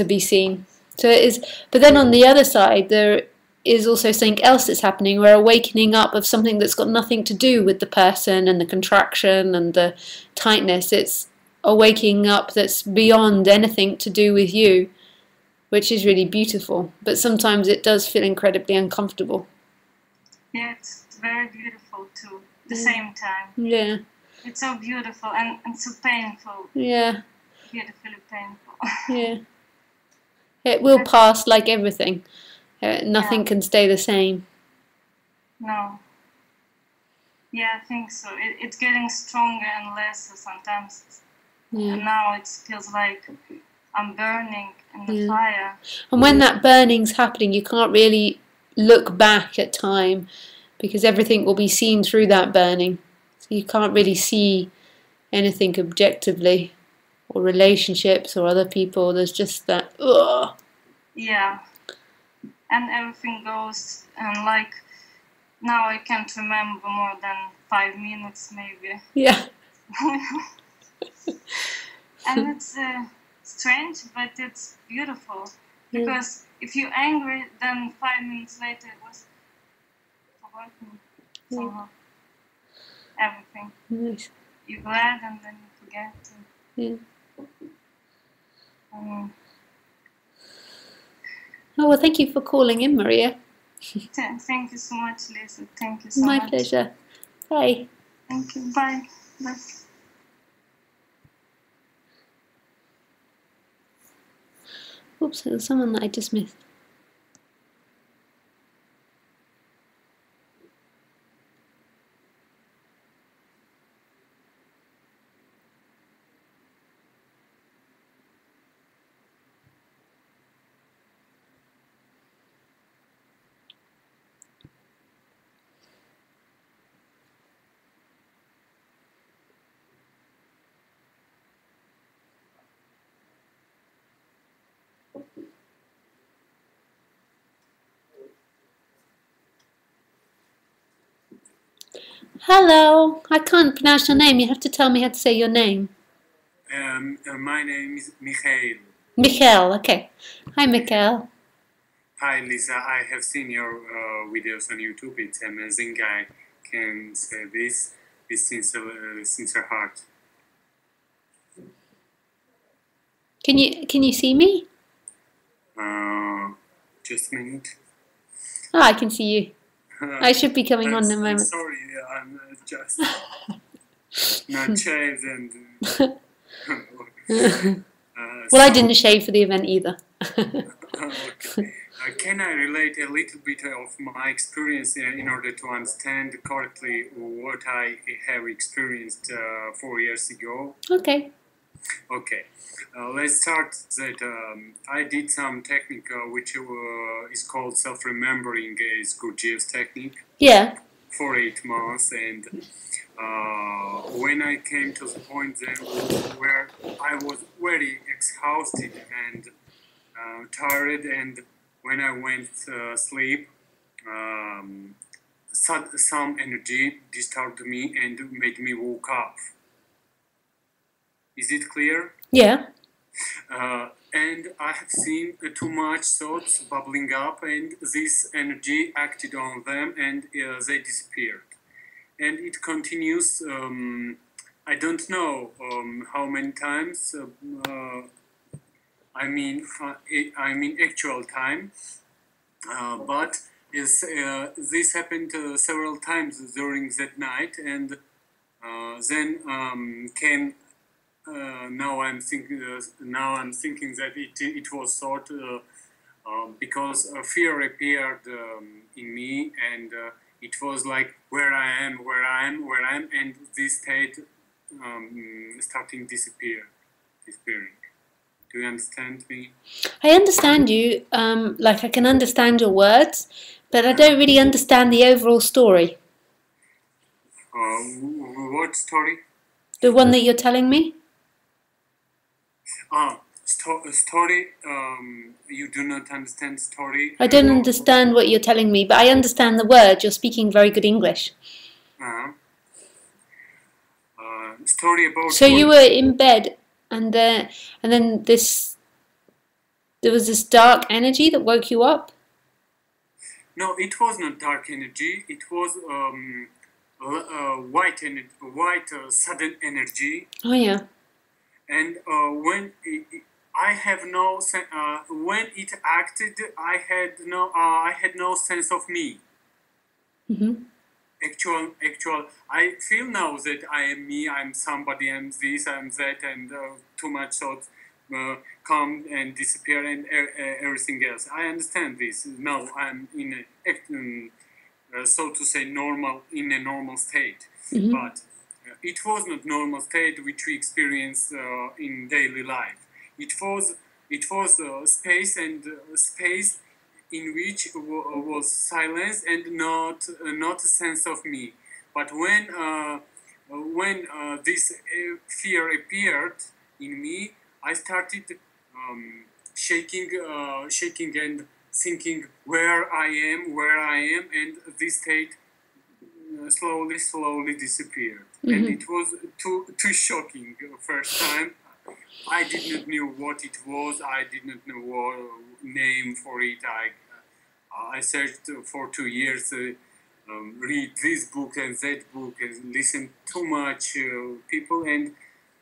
be seen. So it is. But then on the other side, there is also something else that's happening. We're awakening up of something that's got nothing to do with the person and the contraction and the tightness. It's a waking up that's beyond anything to do with you, which is really beautiful, but sometimes it does feel incredibly uncomfortable. Yeah, it's very beautiful too, at the same time. Yeah. It's so beautiful and so painful. Yeah. Beautifully painful. Yeah. It will pass like everything. Nothing can stay the same. No. Yeah, I think so. It's getting stronger and less sometimes. And now it feels like I'm burning in the fire. And when that burning's happening, you can't really look back at time because everything will be seen through that burning. So you can't really see anything objectively, or relationships or other people. There's just that, ugh. Yeah. And everything goes, and like, now I can't remember more than 5 minutes maybe. Yeah. And it's strange, but it's beautiful. Because if you're angry, then 5 minutes later it was forgotten somehow. Everything. Nice. You're glad and then you forget. Yeah. Oh, well, thank you for calling in, Maria. Thank you so much, Lisa. Thank you so much. My pleasure. Bye. Thank you. Bye. Bye. Oops, there was someone that I just missed. Hello, I can't pronounce your name. You have to tell me how to say your name. My name is Michael. Michael, okay. Hi, Michael. Hi, Lisa. I have seen your videos on YouTube. It's amazing. I can say this with sincere heart. Can you see me? Just a minute. Oh, I can see you. I should be coming on in a moment. Sorry, I'm just not shaved and. Well, I didn't shave for the event either. Okay. Can I relate a little bit of my experience in order to understand correctly what I have experienced 4 years ago? Okay. Okay. Let's start that I did some technique which is called self-remembering. It's Gurdjieff's technique. Yeah. for 8 months, and when I came to the point then where I was very exhausted and tired, and when I went sleep, some energy disturbed me and made me woke up. Is it clear? Yeah. And I have seen too much thoughts bubbling up, and this energy acted on them, and they disappeared. And it continues. I don't know how many times. I mean actual time, but this happened several times during that night, and then came. Now I'm thinking that it was thought because fear appeared in me, and it was like where I am, and this state starting disappearing. Do you understand me? I understand you. Like I can understand your words, but I don't really understand the overall story. What story? The one that you're telling me? Story. You do not understand story. I don't understand what you're telling me, but I understand the word. You're speaking very good English. Story about. So you were in bed, and then there was this dark energy that woke you up. No, it was not dark energy. It was white energy, sudden energy. Oh yeah. And when I have no when it acted, I had no sense of me. Mm-hmm. Actual. I feel now that I am me. I'm somebody. I'm this. I'm that. And too much thoughts come and disappear, and everything else. I understand this. Now I'm in a so to say in a normal state, Mm-hmm. but it was not normal state which we experience in daily life. It was space, and space in which was silence and not a sense of me. But when this fear appeared in me, I started shaking and thinking where I am, and this state slowly disappeared. Mm-hmm. And it was too shocking first time. I did not know what it was. I did not know what name for it. I searched for 2 years, read this book and that book, and listen too much people, and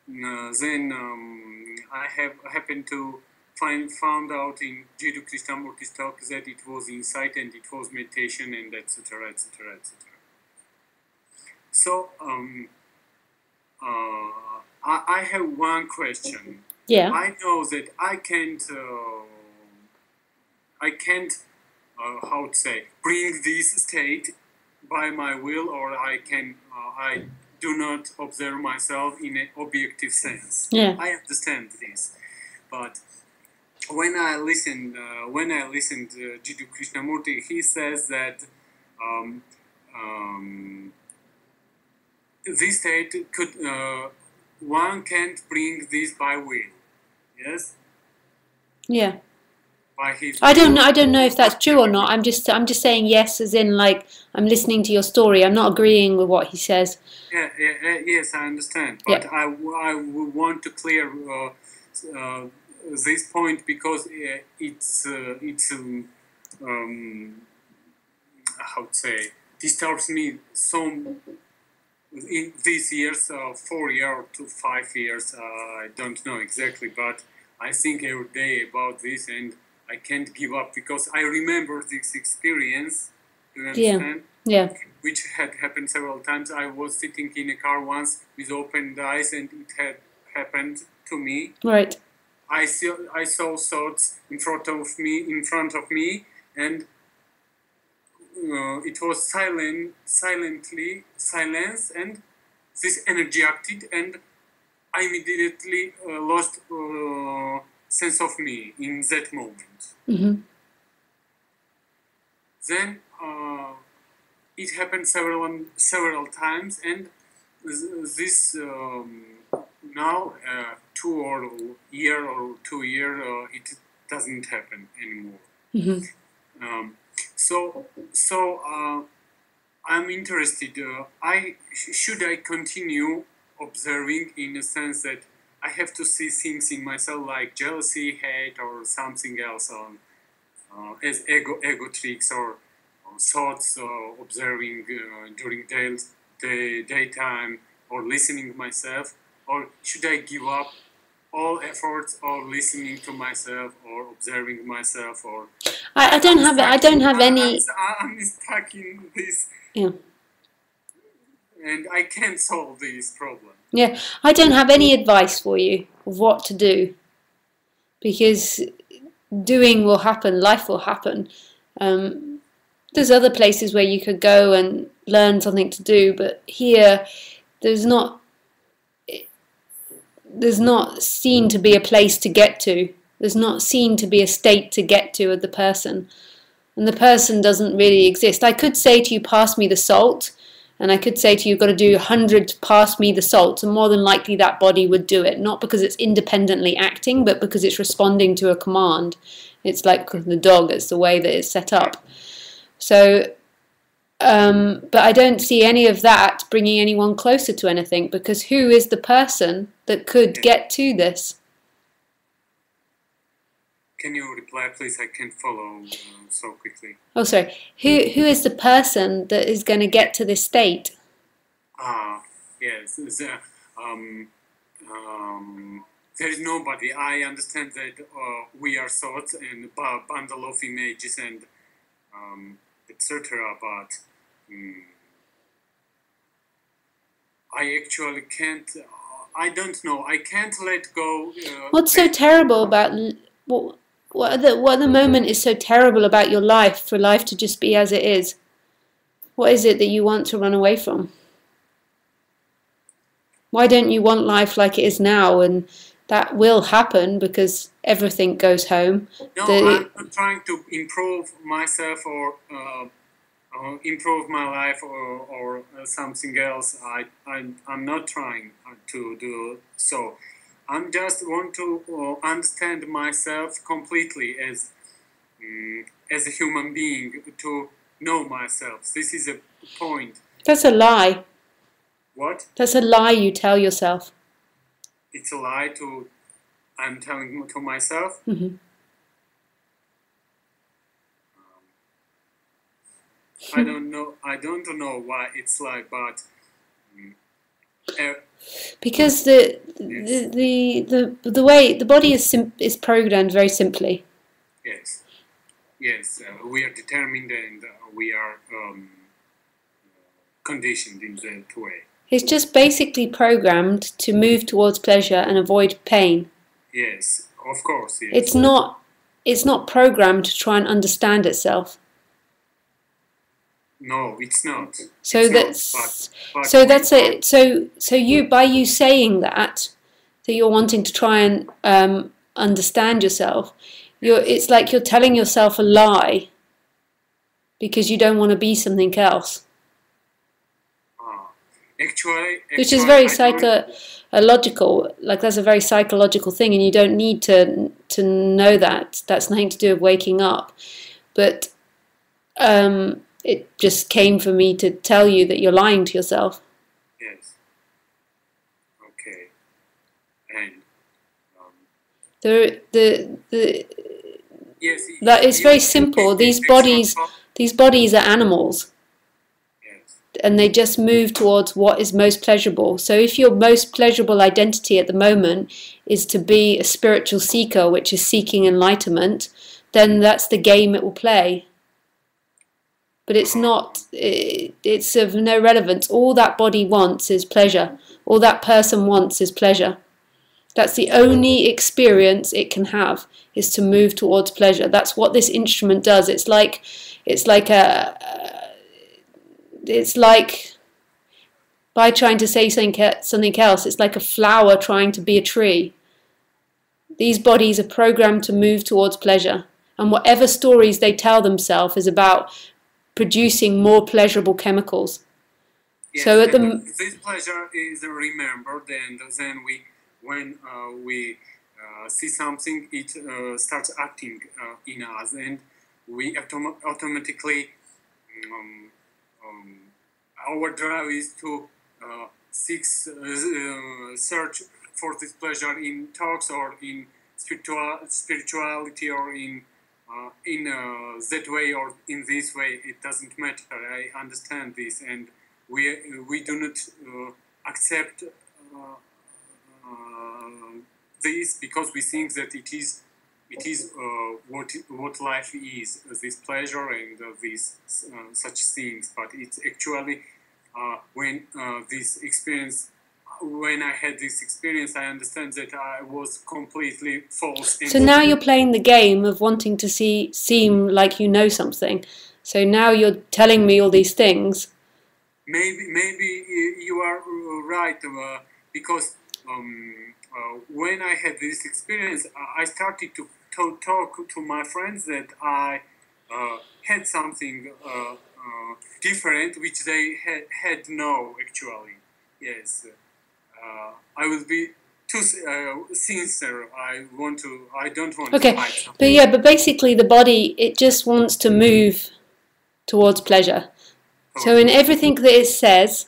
then I happened to found out in Jiddu Krishnamurti's talk that it was insight and it was meditation, and etc. etc. etc. So I have one question. Yeah. I know that I can't how to say, bring this state by my will, or I do not observe myself in an objective sense. Yeah. I understand this, but when I listened to Jiddu Krishnamurti, he says that this state could one can't bring this by will. Yes. Yeah. By his. I don't know if that's true or not. I'm just saying yes, as in like I'm listening to your story. I'm not agreeing with what he says. Yes, I understand. But Yeah. I want to clear this point because it's how to say, disturbs me so in these years, 4 years to 5 years. I don't know exactly, but I think every day about this, and I can't give up because I remember this experience. Do you understand? Yeah. Which had happened several times. I was sitting in a car once with open eyes, and it had happened to me. Right. I saw thoughts in front of me, and it was silence, and this energy acted, and I immediately lost sense of me in that moment. Mm-hmm. Then it happened several times, and this now 2 or 2 year it doesn't happen anymore. Mm-hmm. So I'm interested. Should I continue observing in a sense that I have to see things in myself like jealousy, hate, or something else on as ego tricks or thoughts observing during daytime or listening myself, or should I give up all efforts or listening to myself or observing myself? Or I don't have any. I'm stuck in this. Yeah. And I can't solve this problem. Yeah, I don't have any advice for you of what to do, because doing will happen, life will happen. There's other places where you could go and learn something to do, but here there's not seen to be a place to get to. There's not seen to be a state to get to of the person, and the person doesn't really exist. I could say to you, pass me the salt, and I could say to you, you've got to do 100 pass me the salt, and more than likely that body would do it, not because it's independently acting, but because it's responding to a command. It's like the dog, it's the way that it's set up. So, but I don't see any of that bringing anyone closer to anything, because who is the person that could get to this? Can you reply, please? I can't follow so quickly. Oh, sorry. Who is the person that is going to get to this state? Yes. There is nobody. I understand that we are thoughts and a bundle of images and etc. But I actually can't. I don't know. I can't let go. What's so terrible about what at the moment is so terrible about your life, for life to just be as it is? What is it that you want to run away from? Why don't you want life like it is now? And that will happen because everything goes home. No, I'm not trying to improve myself or improve my life or something else. I'm not trying to do so. I just want to understand myself completely as a human being, to know myself. This is a point. That's a lie. What? That's a lie you tell yourself. It's a lie I'm telling to myself. Mm-hmm. I don't know why it's like, but because the way the body is programmed very simply. Yes, we are determined and we are conditioned in that way. It's just basically programmed to move towards pleasure and avoid pain. Yes, of course. Yes. It's not programmed to try and understand itself. No, it's not. So that's it. So you, by you saying that you're wanting to try and understand yourself, it's like you're telling yourself a lie because you don't want to be something else. Actually, which is very psychological. Like, that's a very psychological thing, and you don't need to know that. That's nothing to do with waking up. But it just came for me to tell you that you're lying to yourself. Yes. Okay. And yes, that it's very simple. These bodies are animals. And they just move towards what is most pleasurable. So if your most pleasurable identity at the moment is to be a spiritual seeker, which is seeking enlightenment, then that's the game it will play. But it's not, it's of no relevance. All that body wants is pleasure. All that person wants is pleasure. That's the only experience it can have, is to move towards pleasure. That's what this instrument does. It's like by trying to say something else, it's like a flower trying to be a tree. These bodies are programmed to move towards pleasure, and whatever stories they tell themselves is about producing more pleasurable chemicals. Yes, So at the this pleasure is remembered, and then when we see something, it starts acting in us, and we automatically our drive is to search for this pleasure in talks or in spirituality or in that way or in this way. It doesn't matter. I understand this, and we do not accept this because we think that it is what life is, this pleasure and these such things. But it's actually when I had this experience, I understand that I was completely false. So now you're playing the game of wanting to seem like you know something. So now you're telling me all these things. Maybe you are right, because when I had this experience, I started to talk to my friends that I had something different, which they had no actually. Yes, I will be too sincere. I don't want to hide something. But yeah, but basically the body, it just wants to move towards pleasure. So in everything that it says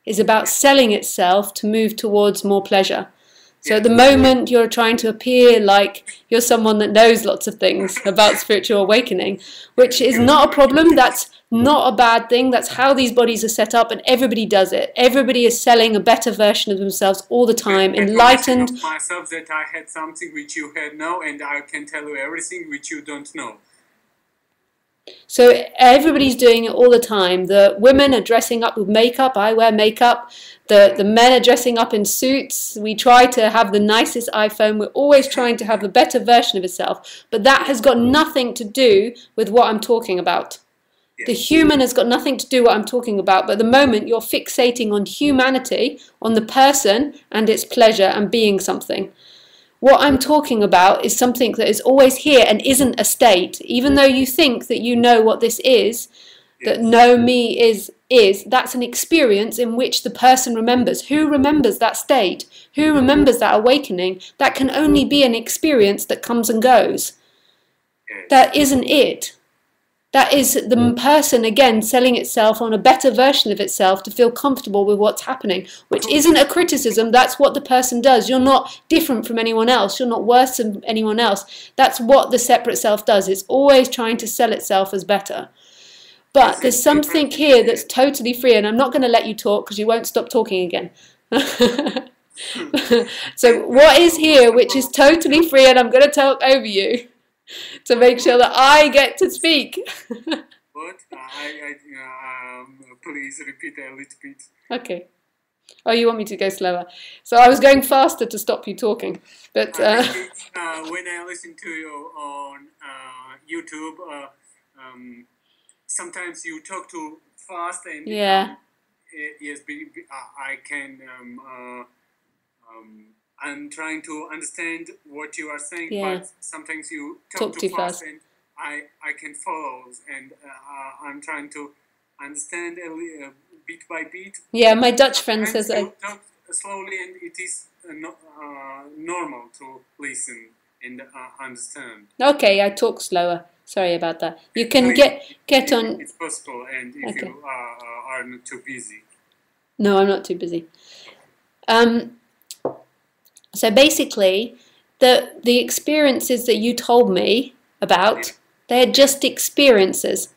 is about selling itself to move towards more pleasure. So at the moment you're trying to appear like you're someone that knows lots of things about spiritual awakening, which is not a problem. That's not a bad thing. That's how these bodies are set up, and everybody does it. Everybody is selling a better version of themselves all the time, enlightened. Myself that I had something which you had no, and I can tell you everything which you don't know. So everybody's doing it all the time. The women are dressing up with makeup. I wear makeup. The men are dressing up in suits. We try to have the nicest iPhone. We're always trying to have a better version of itself. But that has got nothing to do with what I'm talking about. Yes. The human has got nothing to do with what I'm talking about. But at the moment, you're fixating on humanity, on the person and its pleasure and being something. What I'm talking about is something that is always here and isn't a state. Even though you think that you know what this is, that know me is, that's an experience in which the person remembers. Who remembers that state? Who remembers that awakening? That can only be an experience that comes and goes. That isn't it. That is the person, again, selling itself on a better version of itself to feel comfortable with what's happening, which isn't a criticism. That's what the person does. You're not different from anyone else. You're not worse than anyone else. That's what the separate self does. It's always trying to sell itself as better. But there's something here that's totally free, and I'm not going to let you talk because you won't stop talking again. So what is here which is totally free, and I'm going to talk over you to make sure that I get to speak. But please repeat a little bit. Okay. Oh, you want me to go slower? So I was going faster to stop you talking. But when I listen to you on YouTube, sometimes you talk too fast, and yeah. Yes, I can. I'm trying to understand what you are saying, but sometimes you talk too fast, and I can follow, and I'm trying to understand bit by bit. Yeah, my Dutch friend says that. You talk slowly, and it is normal to listen and understand. Okay, I talk slower. Sorry about that. You can get on. It's possible, and if you are not too busy. No, I'm not too busy. So basically, the experiences that you told me about, they're just experiences.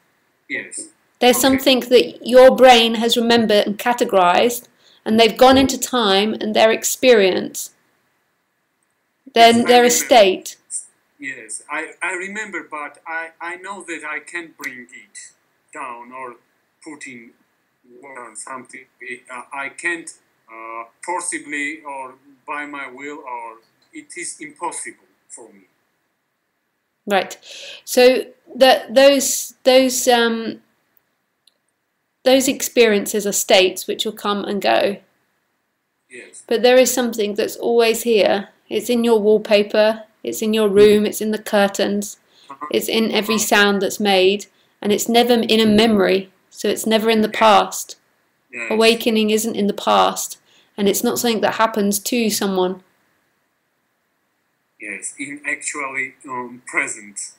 Yes. They're something that your brain has remembered and categorized, and they've gone into time, and they're experience. They're a state. Yes, I remember, but I know that I can't bring it down or put in words something. I can't forcibly or by my will, or it is impossible for me. Right. So those experiences are states which will come and go. Yes. But there is something that's always here. It's in your wallpaper. It's in your room. It's in the curtains. It's in every sound that's made. and it's never in a memory, so it's never in the past. Yes. Awakening isn't in the past, and it's not something that happens to someone. Yes, in actually present.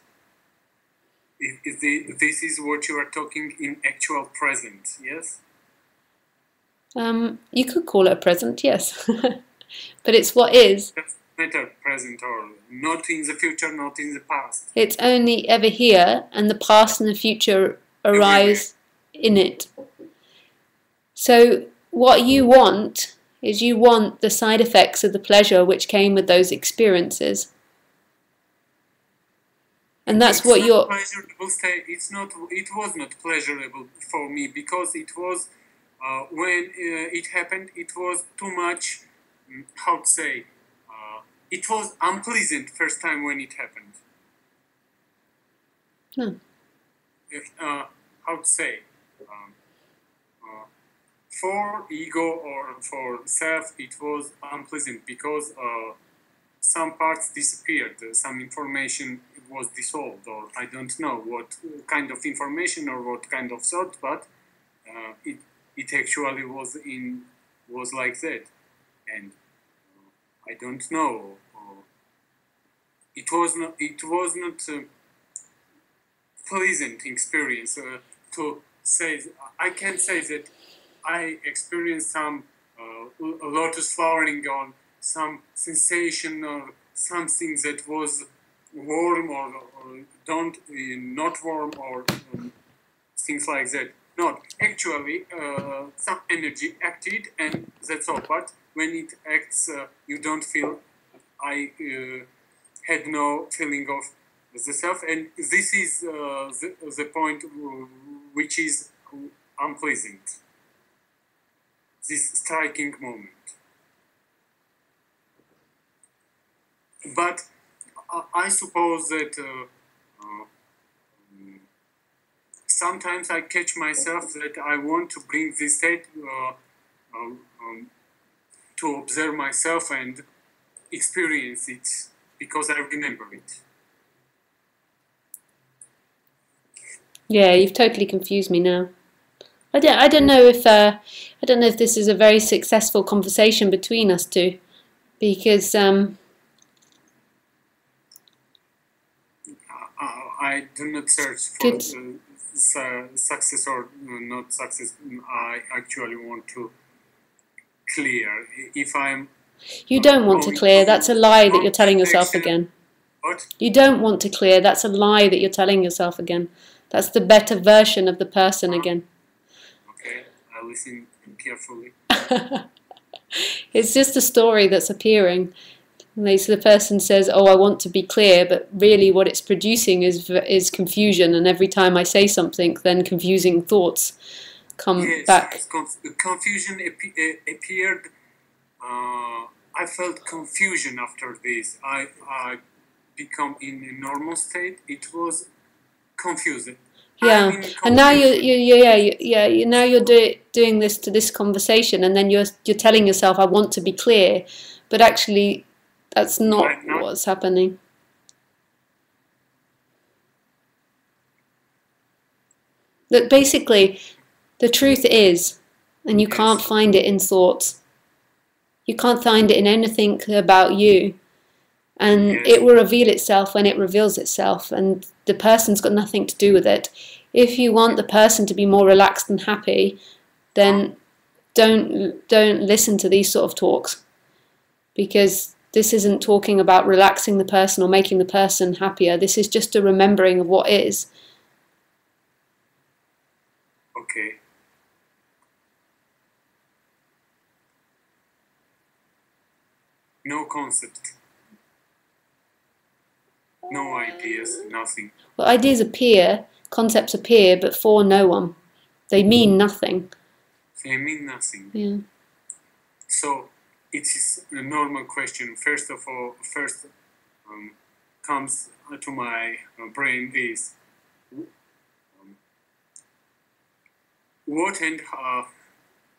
This is what you are talking in actual present, yes? You could call it a present, yes. But it's what is. Doesn't matter present or not in the future, not in the past. It's only ever here, and the past and the future arise in it. So what you want is you want the side effects of the pleasure which came with those experiences. And that's it's what not you're... pleasurable state. It was not pleasurable for me because it was when it happened. It was too much. How to say? It was unpleasant first time when it happened. No. How to say? For ego or for self, it was unpleasant because some parts disappeared, some information was dissolved, or I don't know what kind of information or what kind of thought, but it actually was like that, and I don't know. It was not pleasant experience to say. I can say that I experienced some lotus flowering on some sensation or something that was warm or not warm or things like that. Not actually some energy acted and that's all. But when it acts, you don't feel. I had no feeling of the self, and this is the point which is unpleasant. This striking moment. But I suppose that sometimes I catch myself that I want to bring this state to observe myself and experience it because I remember it. Yeah, you've totally confused me now. I don't know if this is a very successful conversation between us two, because I do not search for success or not success. I actually want to clear. If I'm you don't want to clear. That's a lie that you're telling yourself again. What? You don't want to clear. That's a lie that you're telling yourself again. That's the better version of the person again. Okay, I listen carefully. It's just a story that's appearing. So the person says, "Oh, I want to be clear," but really, what it's producing is confusion. And every time I say something, then confusing thoughts come back. Yes, confusion appeared. I felt confusion after this. I become in a normal state. It was confusing. Yeah, and now now you're doing this to this conversation, and then you're telling yourself, "I want to be clear," but actually, that's not what's happening. That basically, the truth is, and you can't find it in thoughts. You can't find it in anything about you. And it will reveal itself when it reveals itself, and the person's got nothing to do with it. If you want the person to be more relaxed and happy, then don't listen to these sort of talks, because this isn't talking about relaxing the person or making the person happier. This is just a remembering of what is. Okay. No concept. No ideas, nothing. Well, ideas appear, concepts appear, but for no one. They mean nothing. They mean nothing. Yeah. So it is a normal question. First comes to my brain is what and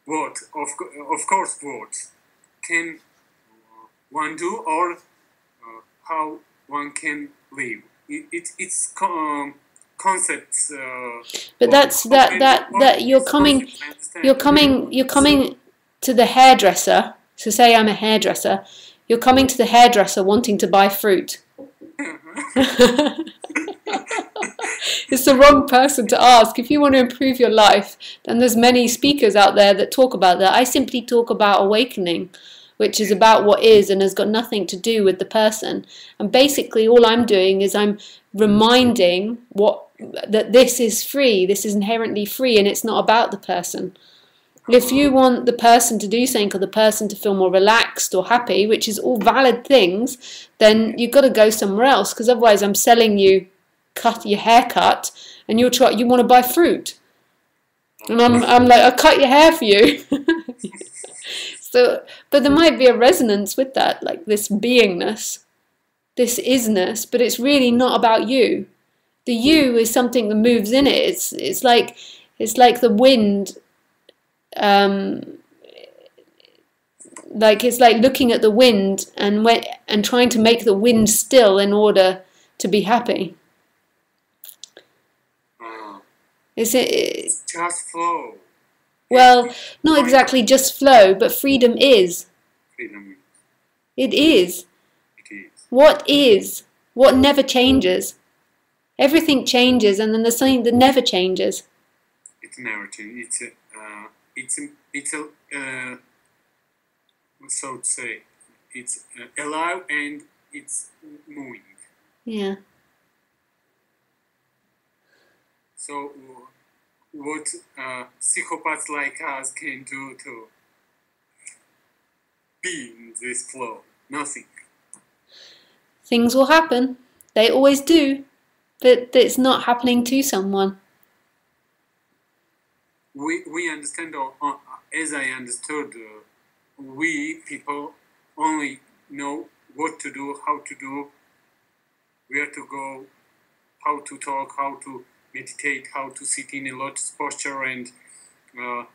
what, of course, what can one do, or how one can live. It's concepts. But that's that you're coming to the hairdresser. So say I'm a hairdresser. You're coming to the hairdresser wanting to buy fruit. It's the wrong person to ask. If you want to improve your life, then there's many speakers out there that talk about that. I simply talk about awakening, which is about what is and has got nothing to do with the person. And basically all I'm doing is I'm reminding that this is free, this is inherently free, and it's not about the person. If you want the person to do something or the person to feel more relaxed or happy, which is all valid things, then you've got to go somewhere else, because otherwise I'm selling you your haircut and you want to buy fruit. And I'm like, I'll cut your hair for you. So, but there might be a resonance with that, like this beingness, this isness, but it's really not about you. The you is something that moves in it. It's like the wind. Like it's like looking at the wind and trying to make the wind still in order to be happy. Is it just flow? Well, not exactly just flow, but freedom is. Freedom. It is. It is. What is? What never changes? Everything changes, and then there's something that never changes. It never changes. It's so to say, it's alive and it's moving. Yeah. So, what psychopaths like us can do to be in this flow? Nothing. Things will happen. They always do. But it's not happening to someone. We understand, as I understood, we people only know what to do, how to do, where to go, how to talk, how to meditate, how to sit in a lotus posture and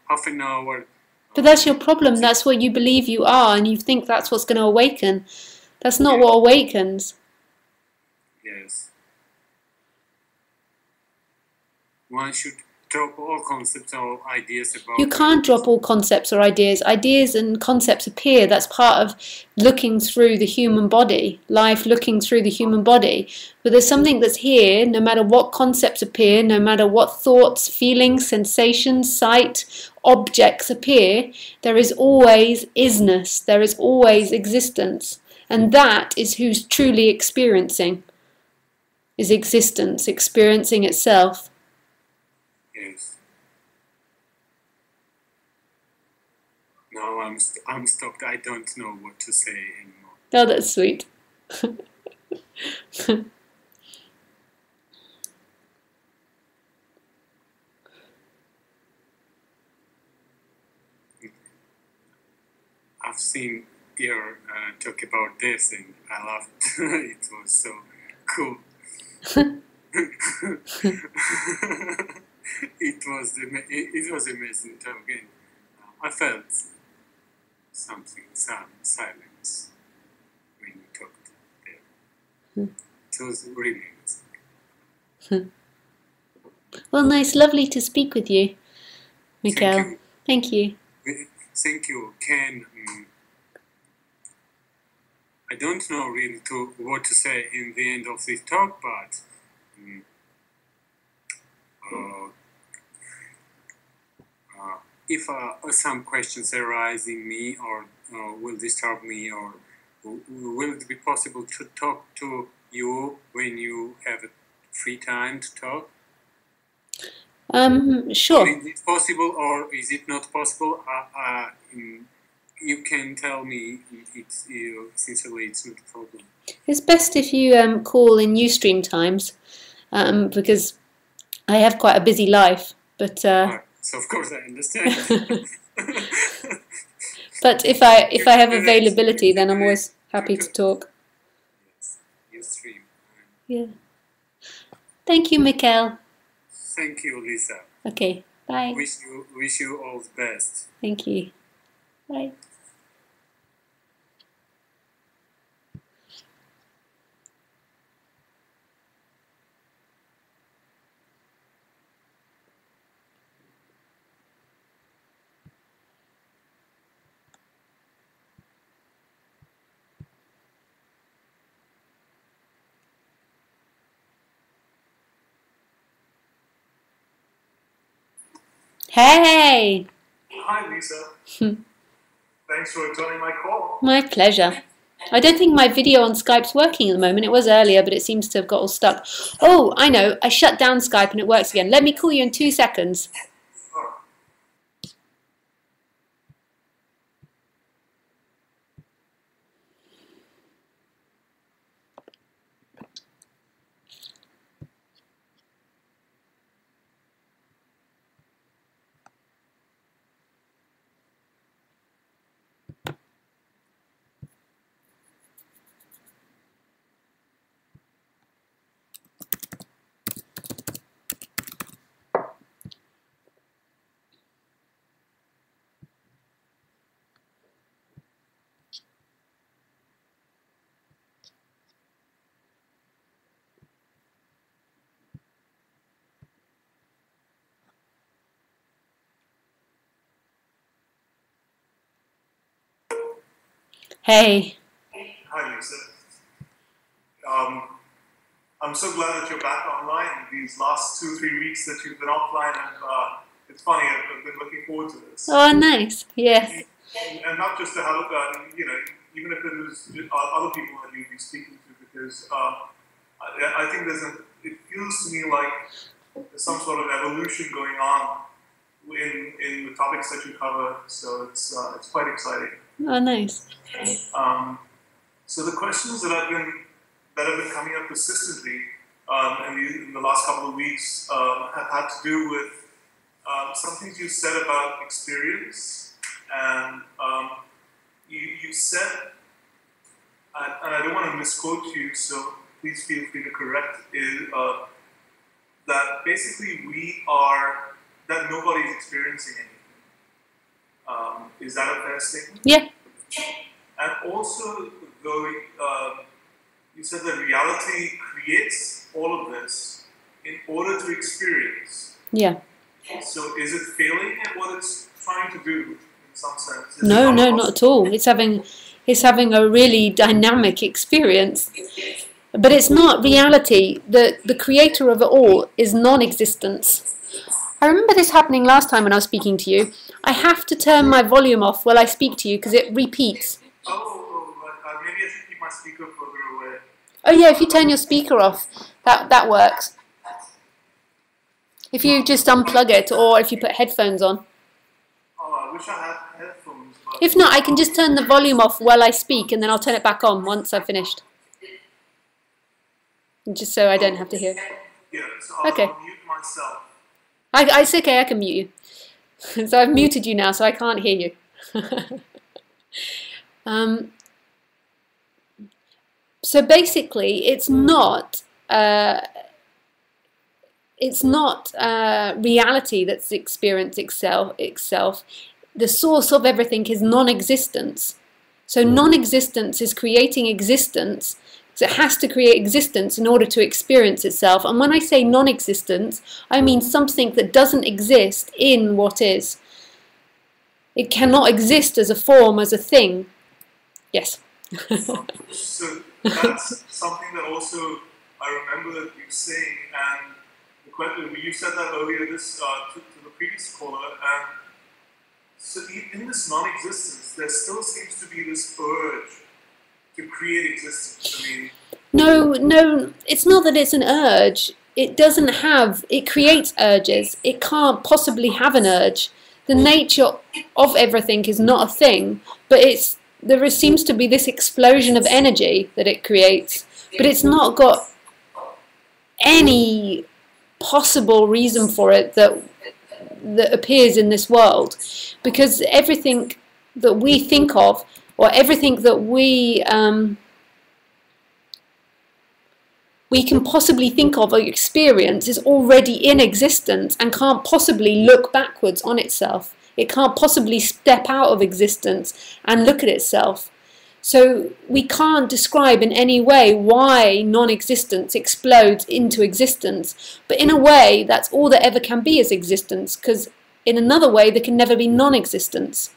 half an hour. But that's your problem. That's what you believe you are, and you think that's what's going to awaken. That's not what awakens. Yes. One should drop all concepts or ideas about... You can't drop all concepts or ideas. Ideas and concepts appear. That's part of looking through the human body, life looking through the human body. But there's something that's here, no matter what concepts appear, no matter what thoughts, feelings, sensations, sight, objects appear, there is always isness, there is always existence. And that is who's truly experiencing, is existence, experiencing itself. Yes. No, I'm stopped. I don't know what to say anymore. Oh, that's sweet. I've seen your talk about this and I loved it. It was so cool. It was amazing talk, and I felt some silence when you talked there. It was really amazing. Well, nice, lovely to speak with you, Mikhail. Thank you. Thank you, Ken. I don't know really what to say in the end of this talk, but if some questions arise in me or will disturb me, or will it be possible to talk to you when you have free time to talk? Sure. Is it possible or is it not possible? You can tell me. Sincerely, it's not a problem. It's best if you call in Ustream times, because I have quite a busy life. But so of course I understand. But if I have availability, then I'm always happy to talk. Yes, Ustream. Yeah. Thank you, Mikhail. Thank you, Lisa. Okay. Bye. Wish you all the best. Thank you. Bye. Hey! Hi, Lisa. Thanks for returning my call. My pleasure. I don't think my video on Skype's working at the moment. It was earlier, but it seems to have got all stuck. Oh, I know. I shut down Skype and it works again. Let me call you in 2 seconds. Oh. Hey. Hi, Lisa. I'm so glad that you're back online these last 2-3 weeks that you've been offline, and it's funny, I've been looking forward to this. Oh, nice. Yes. And not just to have, even if it was other people that you'd be speaking to, because I think it feels to me like there's some sort of evolution going on in the topics that you cover, so it's quite exciting. Oh, nice. So the questions that have been coming up persistently in the last couple of weeks have had to do with some things you said about experience, and you said, and I don't want to misquote you, so please feel free to correct, that basically that nobody's experiencing anything. Is that a fair statement? Yeah. And also, though, you said that reality creates all of this in order to experience. Yeah. So is it failing at what it's trying to do in some sense? No, not at all. It's having a really dynamic experience. But it's not reality. The creator of it all is non-existence. I remember this happening last time when I was speaking to you. I have to turn my volume off while I speak to you because it repeats. Maybe I should keep my speaker further away. Oh yeah, if you turn your speaker off, that works. If you just unplug it, or if you put headphones on. Oh, I wish I had headphones. But If not, I can just turn the volume off while I speak, and then I'll turn it back on once I've finished. Just so I don't have to hear. Yeah, so I'll mute myself. It's okay, I can mute you. So I've muted you now, so I can't hear you. So basically, it's not reality that's experience itself. The source of everything is non-existence. So non-existence is creating existence. So it has to create existence in order to experience itself. And when I say non-existence, I mean something that doesn't exist in what is. It cannot exist as a form, as a thing. Yes. So that's something that also I remember that you saying, and the question, you said that earlier to the previous caller, and so in this non-existence, there still seems to be this urge to create existence. I mean, no, it's not that it's an urge. It creates urges. It can't possibly have an urge. The nature of everything is not a thing, but there seems to be this explosion of energy that it creates, but it's not got any possible reason for it that appears in this world, because everything that we think of, or everything that we can possibly think of or experience, is already in existence and can't possibly look backwards on itself. It can't possibly step out of existence and look at itself. So we can't describe in any way why non-existence explodes into existence. But in a way, that's all there ever can be is existence, because in another way, there can never be non-existence.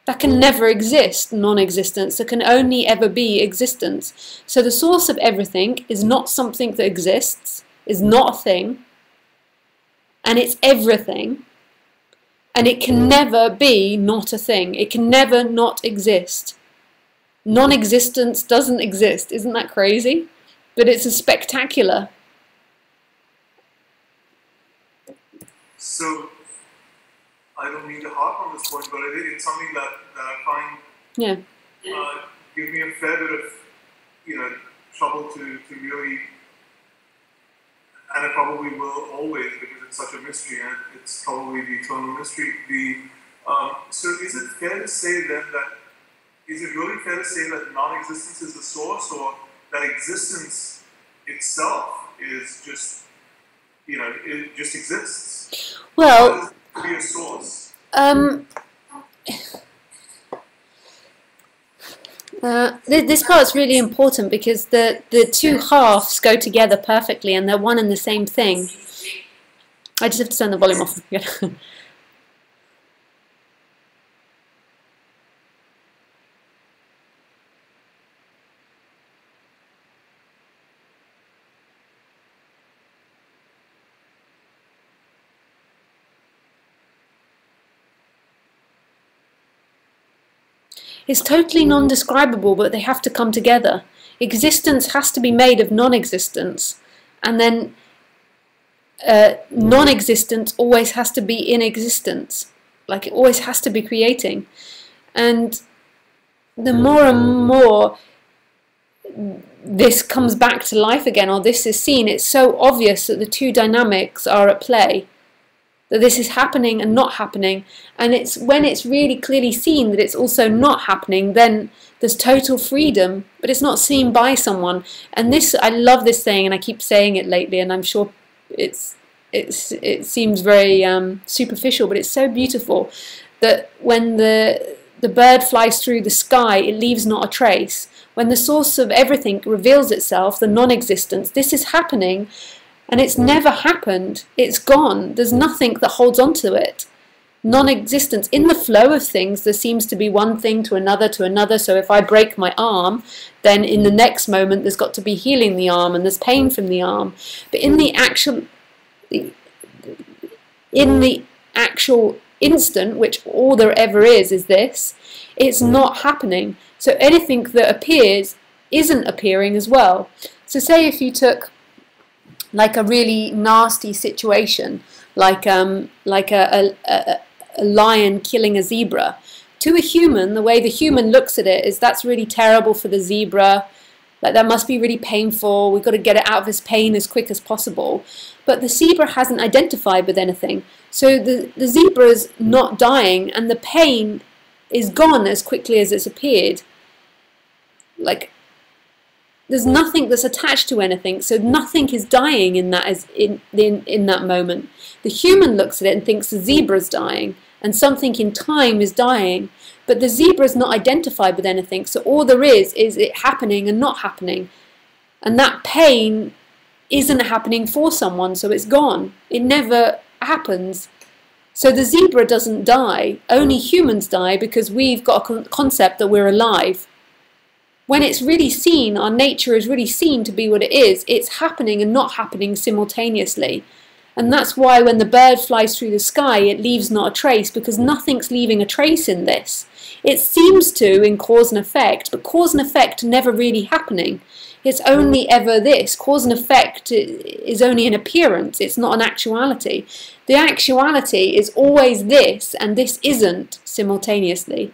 That can never exist, non-existence. There can only ever be existence. So the source of everything is not something that exists, is not a thing, and it's everything. And it can never be not a thing. It can never not exist. Non-existence doesn't exist. Isn't that crazy? But it's a spectacular. So, I don't mean to harp on this point, but it's something that I find give me a fair bit of, trouble to really, and it probably will always, because it's such a mystery, and it's probably the eternal mystery. So is it fair to say then that, is it really fair to say that non-existence is the source, or that existence itself is just, it just exists? Well, be a source. This part's really important because the two halves go together perfectly and they're one and the same thing. I just have to turn the volume off again. It's totally non-describable, but they have to come together. Existence has to be made of non-existence, and then non-existence always has to be in existence. Like, it always has to be creating. And the more and more this comes back to life again, or this is seen, it's so obvious that the two dynamics are at play. That this is happening and not happening, and it's when it's really clearly seen that it's also not happening, then there's total freedom, but it's not seen by someone. And this, I love this saying, and I keep saying it lately, and I'm sure it seems very superficial, but it's so beautiful that when the bird flies through the sky, it leaves not a trace. When the source of everything reveals itself, the non-existence, this is happening. And it's never happened. It's gone. There's nothing that holds on to it. Non-existence. In the flow of things, there seems to be one thing to another to another. So if I break my arm, then in the next moment there's got to be healing the arm and there's pain from the arm. But in the actual instant, which all there ever is this, it's not happening. So anything that appears isn't appearing as well. So say if you took like a really nasty situation, like a lion killing a zebra. To a human, the way the human looks at it is that's really terrible for the zebra. Like, that must be really painful. We've got to get it out of this pain as quick as possible. But the zebra hasn't identified with anything. So the zebra's not dying, and the pain is gone as quickly as it's appeared. Like, there's nothing that's attached to anything, so nothing is dying in that in that moment. The human looks at it and thinks the zebra's dying, and something in time is dying, but the zebra's not identified with anything, so all there is it happening and not happening. And that pain isn't happening for someone, so it's gone. It never happens. So the zebra doesn't die, only humans die because we've got a concept that we're alive. When it's really seen, our nature is really seen to be what it is, it's happening and not happening simultaneously. And that's why when the bird flies through the sky, it leaves not a trace, because nothing's leaving a trace in this. It seems to in cause and effect, but cause and effect never really happening. It's only ever this. Cause and effect is only an appearance, it's not an actuality. The actuality is always this, and this isn't simultaneously.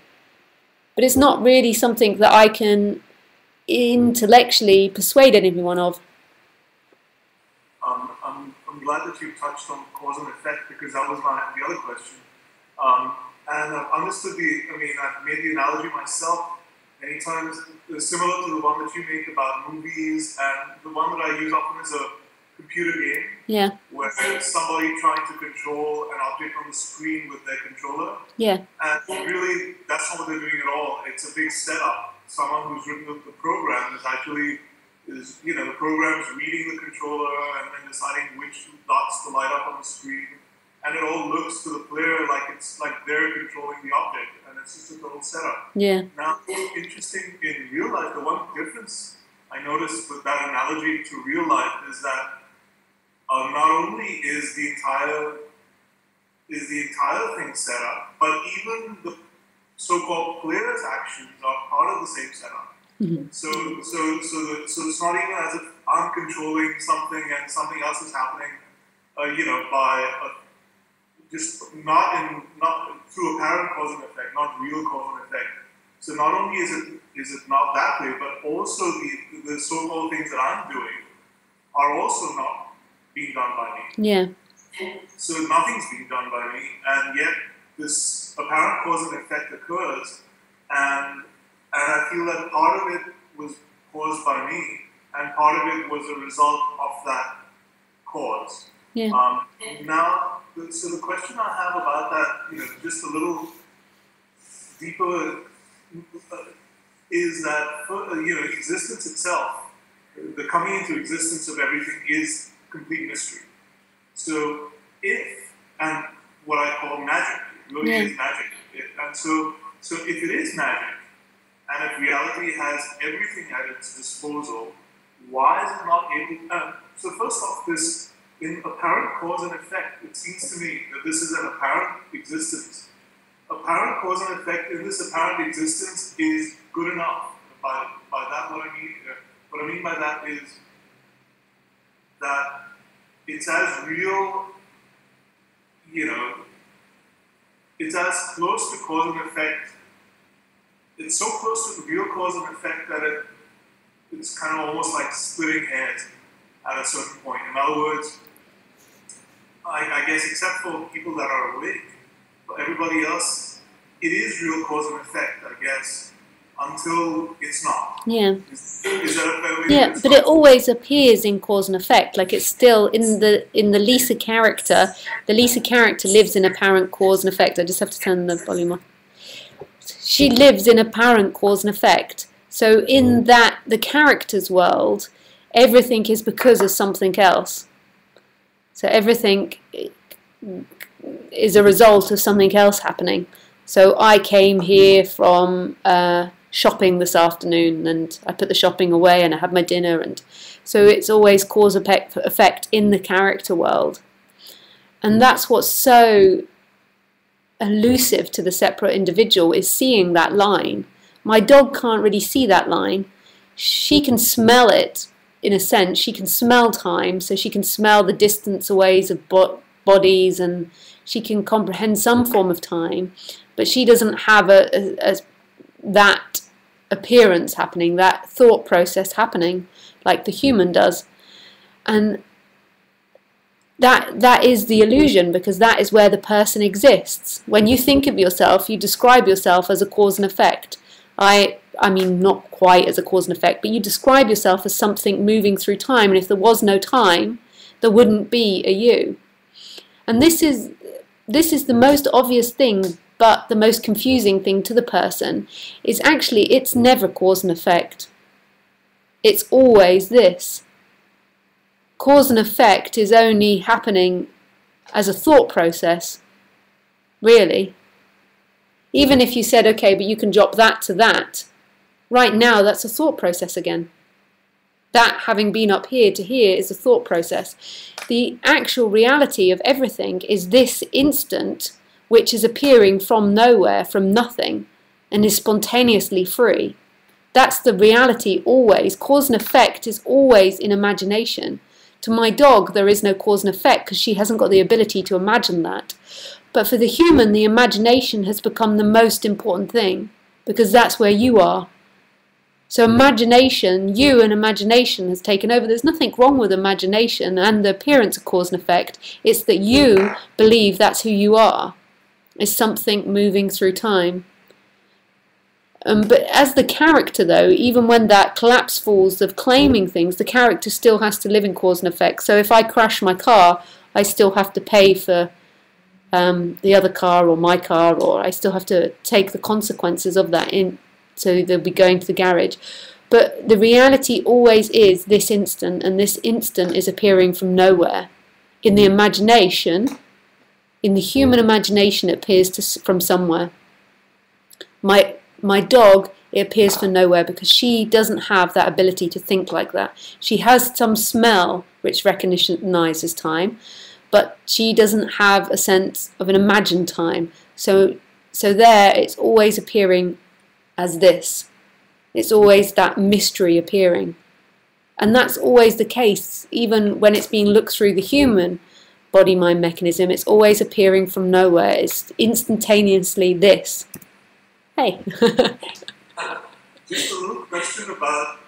But it's not really something that I can intellectually persuade anyone of. I'm glad that you touched on cause and effect, because that was the other question. And I've understood I've made the analogy myself many times, similar to the one that you make about movies, and the one that I use often is a computer game. Yeah. Where somebody trying to control an object on the screen with their controller. Yeah. And really, that's not what they're doing at all. It's a big setup. Someone who's written the program the program is reading the controller and then deciding which dots to light up on the screen. And it all looks to the player like it's like they're controlling the object, and it's just a total setup. Yeah. Now, interesting in real life, the one difference I noticed with that analogy to real life is that not only is the is the entire thing set up, but even the so-called player's actions are part of the same setup. So it's not even as if I'm controlling something and something else is happening, just not through apparent cause and effect, not real cause and effect. So not only is it not that way, but also the so-called things that I'm doing are also not being done by me. Yeah. So nothing's being done by me, and yet this apparent cause and effect occurs, and I feel that part of it was caused by me, and part of it was a result of that cause. Yeah. Now, so the question I have about that, just a little deeper, is that existence itself, the coming into existence of everything, is complete mystery. So and what I call magic, really is magic. And so if it is magic, and if reality has everything at its disposal, why is it not able? So first off, this in apparent cause and effect, it seems to me that this is an apparent existence. Apparent cause and effect in this apparent existence is good enough. By that, what I mean by that is that it's as real, it's as close to cause and effect. It's so close to real cause and effect that it's kind of almost like splitting hairs at a certain point. In other words, I guess except for people that are awake, for everybody else, it is real cause and effect, I guess, until it's not. Yeah. Is that a fair way Yeah, to but it always appears in cause and effect. Like it's still in the Lisa character. The Lisa character lives in apparent cause and effect. I just have to turn the volume off. She lives in apparent cause and effect. So in that, the character's world, everything is because of something else. So everything is a result of something else happening. So I came here from shopping this afternoon, and I put the shopping away and I had my dinner, and so it's always cause effect in the character world. And that's what's so elusive to the separate individual, is seeing that line. My dog can't really see that line. She can smell it, in a sense. She can smell time, so she can smell the distance away of bodies, and she can comprehend some form of time, but she doesn't have that appearance happening, that thought process happening like the human does. And that is the illusion, because that is where the person exists. When you think of yourself, you describe yourself as a cause and effect. I mean, not quite as a cause and effect, but you describe yourself as something moving through time, and if there was no time, there wouldn't be a you. And this is the most obvious thing, but the most confusing thing to the person is actually it's never cause and effect. It's always this. Cause and effect is only happening as a thought process, really. Even if you said, okay, but you can drop that to that, right now that's a thought process again. That having been up here to here is a thought process. The actual reality of everything is this instant, which is appearing from nowhere, from nothing, and is spontaneously free. That's the reality always. Cause and effect is always in imagination. To my dog, there is no cause and effect because she hasn't got the ability to imagine that. But for the human, the imagination has become the most important thing, because that's where you are. So imagination, you and imagination has taken over. There's nothing wrong with imagination and the appearance of cause and effect. It's that you believe that's who you are. It's something moving through time. But as the character, though, even when that collapse falls of claiming things, the character still has to live in cause and effect. So if I crash my car, I still have to pay for the other car or my car, or I still have to take the consequences of that in. So they'll be going to the garage. But the reality always is this instant, and this instant is appearing from nowhere. In the imagination, in the human imagination, it appears from somewhere. My dog, it appears from nowhere because she doesn't have that ability to think like that. She has some smell which recognizes time, but she doesn't have a sense of an imagined time. So there it's always appearing as this. It's always that mystery appearing. And that's always the case, even when it's being looked through the human body-mind mechanism. It's always appearing from nowhere. It's instantaneously this. Hey. Just a little question about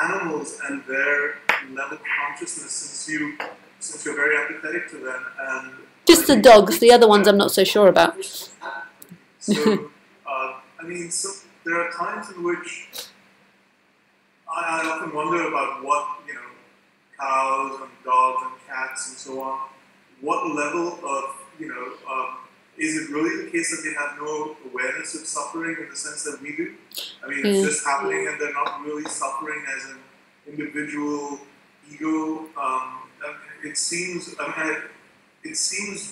animals and their level of consciousness, since you're very empathetic to them, and just the dogs. The other ones I'm not so sure about. So, I mean, so there are times in which I often wonder about what, cows and dogs and cats and so on, what level of, is it really the case that they have no awareness of suffering in the sense that we do? I mean, it's just happening and they're not really suffering as an individual ego. It seems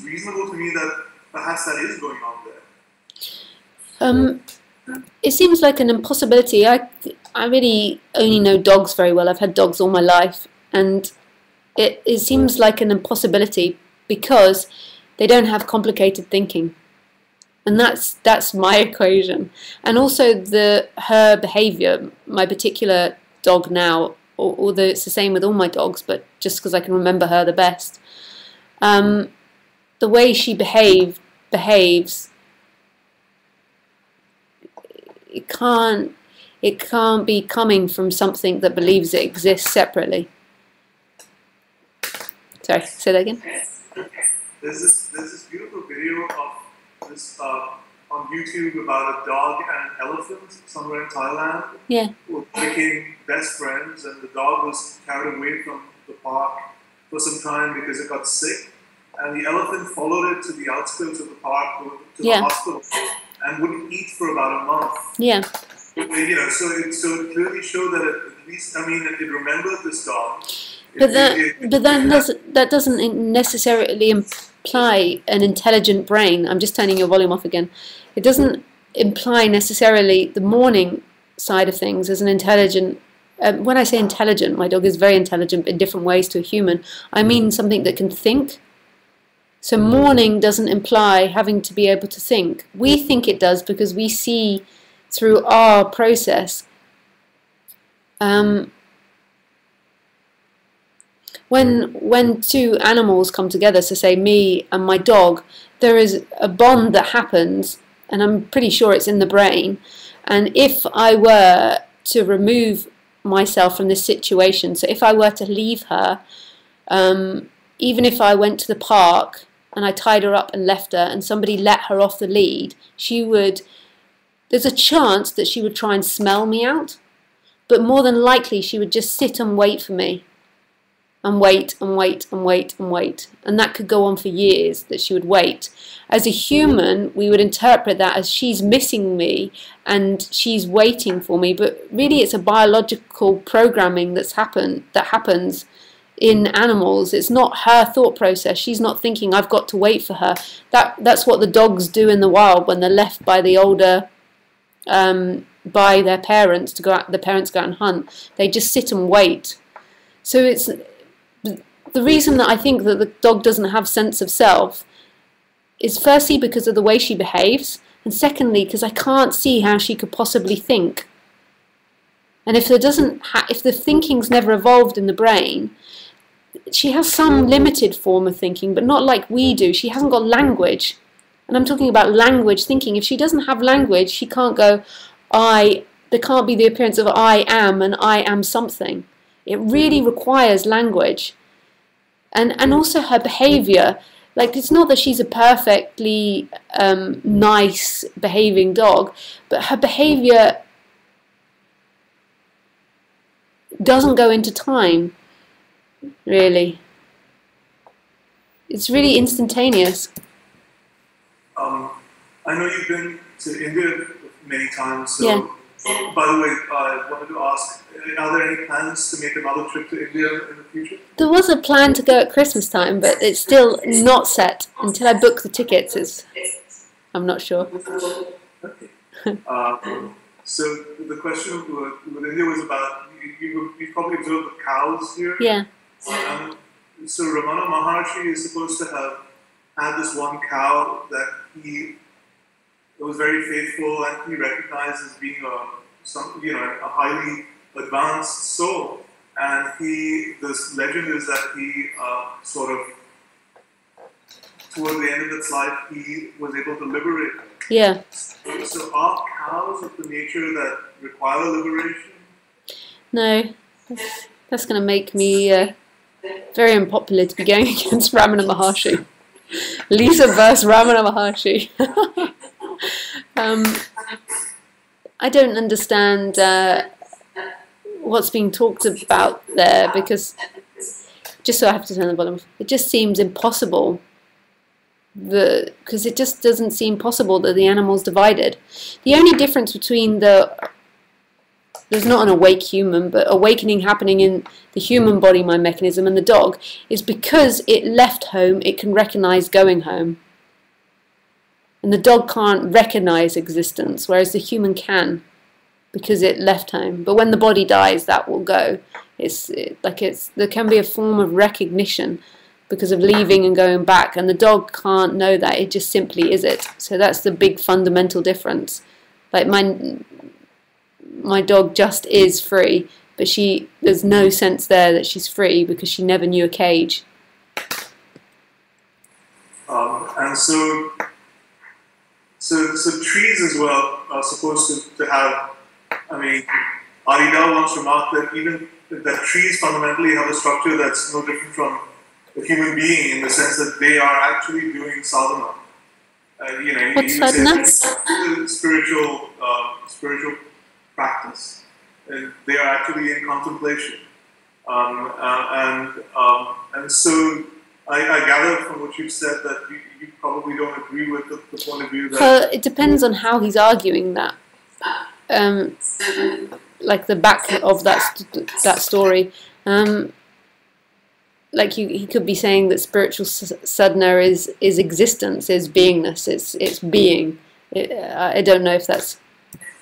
reasonable to me that perhaps that is going on there. It seems like an impossibility. I really only know dogs very well. I've had dogs all my life, and it seems like an impossibility because they don't have complicated thinking, and that's my equation. And also her behavior, my particular dog now, although it's the same with all my dogs, but just because I can remember her the best, the way she behaves, it can't be coming from something that believes it exists separately. Sorry, say that again. There's this beautiful video of this on YouTube about a dog and an elephant somewhere in Thailand. Yeah. Who became best friends, and the dog was carried away from the park for some time because it got sick, and the elephant followed it to the outskirts of the park, to the hospital, and wouldn't eat for about a month. Yeah. So it clearly showed that at least, I mean, it remembered this dog. But that doesn't necessarily imply an intelligent brain. I'm just turning your volume off again. It doesn't imply necessarily the morning side of things as an intelligent. When I say intelligent, my dog is very intelligent in different ways to a human. I mean something that can think. So mourning doesn't imply having to be able to think. We think it does because we see through our process. When two animals come together, so say me and my dog, there is a bond that happens, and I'm pretty sure it's in the brain. And if I were to remove myself from this situation, so if I were to leave her, even if I went to the park and I tied her up and left her and somebody let her off the lead, there's a chance that she would try and smell me out, but more than likely she would just sit and wait for me. And wait and wait and wait and wait. And that could go on for years, that she would wait. As a human, we would interpret that as she's missing me and she's waiting for me. But really it's a biological programming that happens in animals. It's not her thought process. She's not thinking, I've got to wait for her. That's what the dogs do in the wild when they're left by the older, by their parents to go out. The parents go out and hunt. They just sit and wait. So it's the reason that I think that the dog doesn't have sense of self is firstly because of the way she behaves, and secondly because I can't see how she could possibly think. And if the thinking's never evolved in the brain, she has some limited form of thinking, but not like we do. She hasn't got language, and I'm talking about language thinking. If she doesn't have language, she can't go, there can't be the appearance of I am and I am something. It really requires language. And also her behavior. Like, it's not that she's a perfectly nice behaving dog, but her behavior doesn't go into time, really. It's really instantaneous. I know you've been to India many times, so yeah. By the way, I wanted to ask, are there any plans to make another trip to India in the future? There was a plan to go at Christmas time, but it's still not set. Until I book the tickets, I'm not sure. Okay. So the question with India was about, you probably observed the cows here. Yeah. so Ramana Maharshi is supposed to have had this one cow that he was very faithful and he recognized as being a highly advanced soul. And this legend is that he sort of, toward the end of its life, he was able to liberate her. Yeah. So are cows of the nature that require liberation? No, that's going to make me very unpopular to be going against Ramana Maharshi. Lisa versus Ramana Maharshi. I don't understand what's being talked about there, because, just so I have to turn the volume off, it just seems impossible. Because it just doesn't seem possible that the animal's divided. The only difference between there's not an awake human, but awakening happening in the human body mind mechanism and the dog is because it left home, it can recognize going home. And the dog can't recognize existence, whereas the human can, because it left home. But when the body dies, that will go. There can be a form of recognition because of leaving and going back, and the dog can't know that, it just simply is it. So that's the big fundamental difference. Like my dog just is free, but there's no sense there that she's free because she never knew a cage. And so trees as well are supposed to have, I mean, Arida once remarked that trees fundamentally have a structure that's no different from a human being, in the sense that they are actually doing sadhana. What's sadhana? Spiritual practice. And they are actually in contemplation. And so I gather from what you've said that you probably don't agree with the point of view that... Well, it depends on how he's arguing that. Like the back of that story. Like he could be saying that spiritual sadhana is existence, is beingness, it's being. I don't know if that's...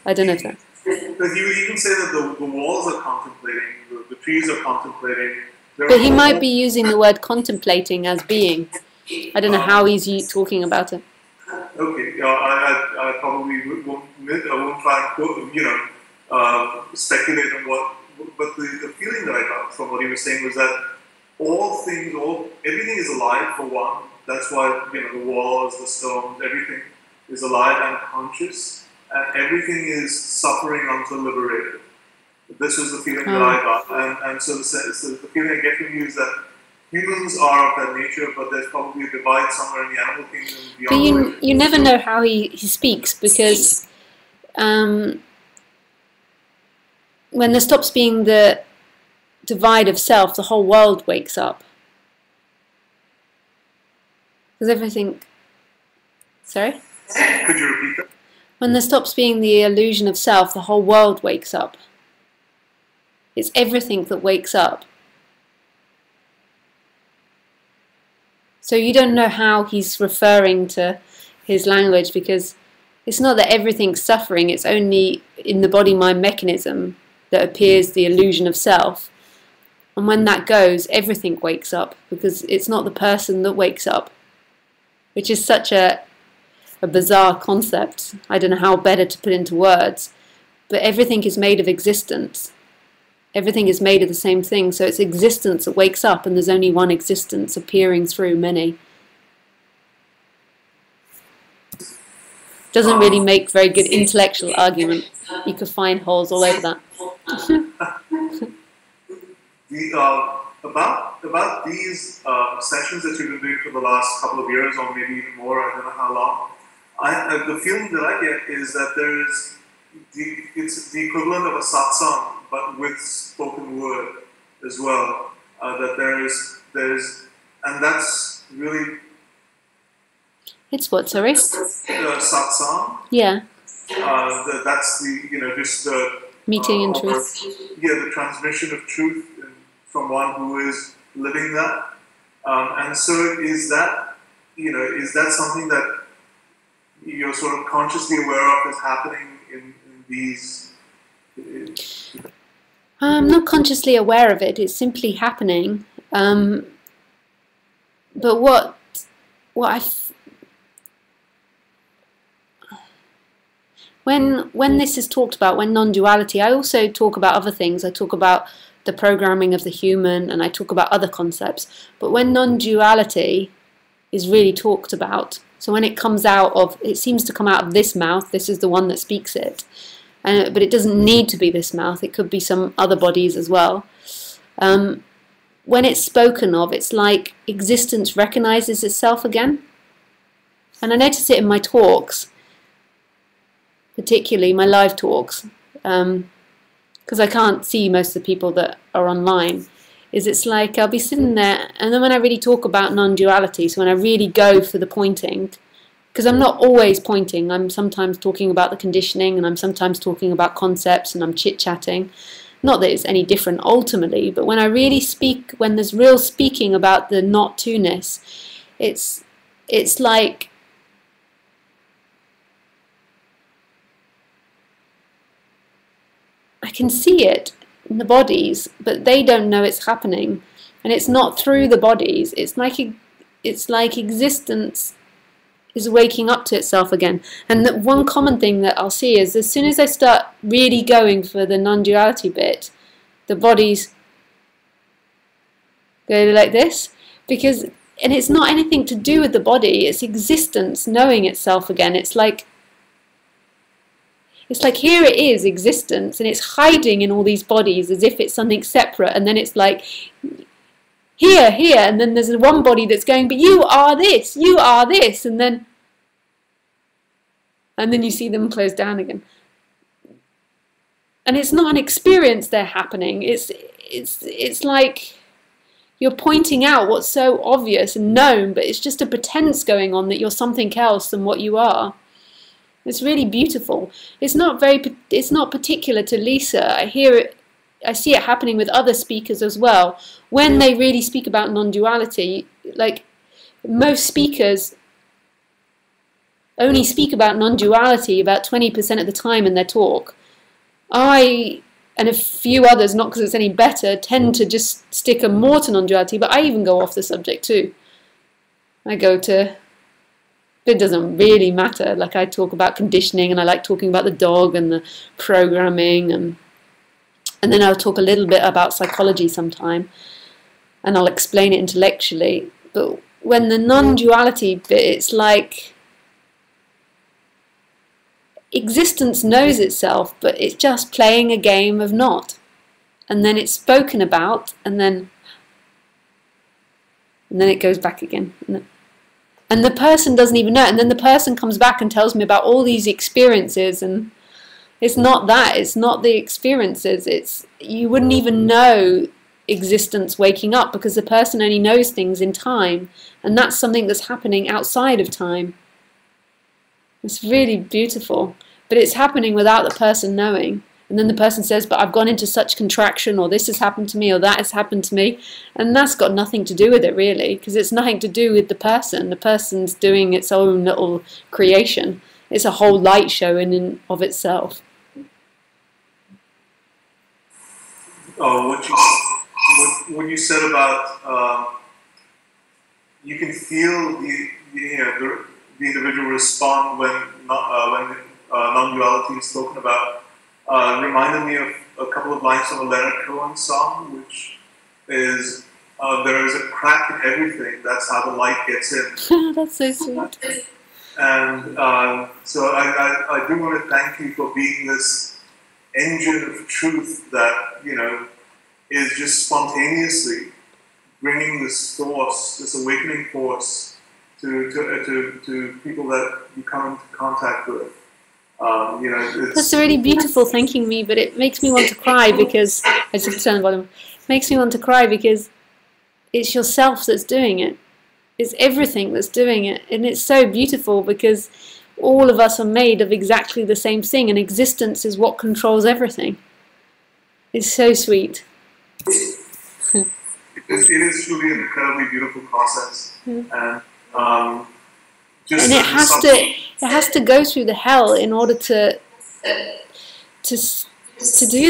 But he would even say that the walls are contemplating, the trees are contemplating. But he might be using the word contemplating as being. I don't know how he's talking about it. Okay, I probably won't try and speculate on what, but the feeling that I got from what he was saying was that everything is alive for one. That's why the walls, the stones, everything is alive and conscious, and everything is suffering until liberated. This was the feeling that I got, and so the feeling I get from you is that humans are of that nature, but there's probably a divide somewhere in the animal kingdom beyond. But you never know how he speaks, because when there stops being the divide of self, the whole world wakes up. Because everything... Sorry? Could you repeat that? When there stops being the illusion of self, the whole world wakes up. It's everything that wakes up. So you don't know how he's referring to his language, because it's not that everything's suffering, it's only in the body-mind mechanism that appears the illusion of self. And when that goes, everything wakes up, because it's not the person that wakes up, which is such a bizarre concept. I don't know how better to put into words, but everything is made of existence. Everything is made of the same thing, so it's existence that wakes up, and there's only one existence appearing through many. Doesn't really make very good intellectual argument. You could find holes all over that. About these sessions that you've been doing for the last couple of years, or maybe even more, I don't know how long, the feeling that I get is that it's the equivalent of a satsang, but with spoken word as well. That there's, and that's really... It's what, sorry? Satsang. Yeah. That's the, just the... Meeting in truth. The transmission of truth from one who is living that. And so is that something that you're sort of consciously aware of is happening in these... I'm not consciously aware of it, it's simply happening. But what when this is talked about, when non-duality, I also talk about other things. I talk about the programming of the human, and I talk about other concepts. But when non-duality is really talked about, so when it comes out of, it seems to come out of this mouth, this is the one that speaks it, but it doesn't need to be this mouth, it could be some other bodies as well. When it's spoken of, it's like existence recognizes itself again. And I notice it in my talks, particularly my live talks, because I can't see most of the people that are online, is it's like I'll be sitting there, and then when I really talk about non-duality, so when I really go for the pointing, because I'm not always pointing, I'm sometimes talking about the conditioning, and I'm sometimes talking about concepts, and I'm chit-chatting. Not that it's any different ultimately, but when I really speak, when there's real speaking about the not-to-ness, it's like I can see it in the bodies, but they don't know it's happening, and it's not through the bodies. It's like existence is waking up to itself again. And the one common thing that I'll see is as soon as I start really going for the non-duality bit, the bodies go like this, and it's not anything to do with the body. It's existence knowing itself again. It's like here it is, existence, and it's hiding in all these bodies as if it's something separate, and then it's like here, and then there's one body that's going, but you are this, and then you see them close down again. And it's not an experience they're happening, it's like you're pointing out what's so obvious and known, but it's just a pretense going on that you're something else than what you are. It's really beautiful. It's not particular to Lisa. I see it happening with other speakers as well. When they really speak about non-duality, like most speakers only speak about non-duality about 20% of the time in their talk. I, and a few others, not because it's any better, tend to just stick more to non-duality, but I even go off the subject too. It doesn't really matter. Like I talk about conditioning, and I like talking about the dog and the programming, and then I'll talk a little bit about psychology sometime, and I'll explain it intellectually. But when the non-duality bit, it's like existence knows itself, but it's just playing a game of not, and then it's spoken about, and then it goes back again. And the person doesn't even know it. And then the person comes back and tells me about all these experiences, and it's not that. It's not the experiences. You wouldn't even know existence waking up, because the person only knows things in time, and that's something that's happening outside of time. It's really beautiful, but it's happening without the person knowing. And then the person says, but I've gone into such contraction, or this has happened to me, or that has happened to me. And that's got nothing to do with it, really, because it's nothing to do with the person. The person's doing its own little creation. It's a whole light show in and of itself. What you said about you can feel the individual respond when non-duality is spoken about. Reminded me of a couple of lines from a Leonard Cohen song, which is, there is a crack in everything, that's how the light gets in. That's so sweet. And so I do want to thank you for being this engine of truth that, is just spontaneously bringing this force, this awakening force to people that you come into contact with. That's really beautiful, thanking me, but it makes me want to cry because I just turn the volume. It makes me want to cry because it's yourself that's doing it. It's everything that's doing it, and it's so beautiful because all of us are made of exactly the same thing, and existence is what controls everything. It's so sweet. It is truly an incredibly beautiful process, and it has to go through the hell in order to do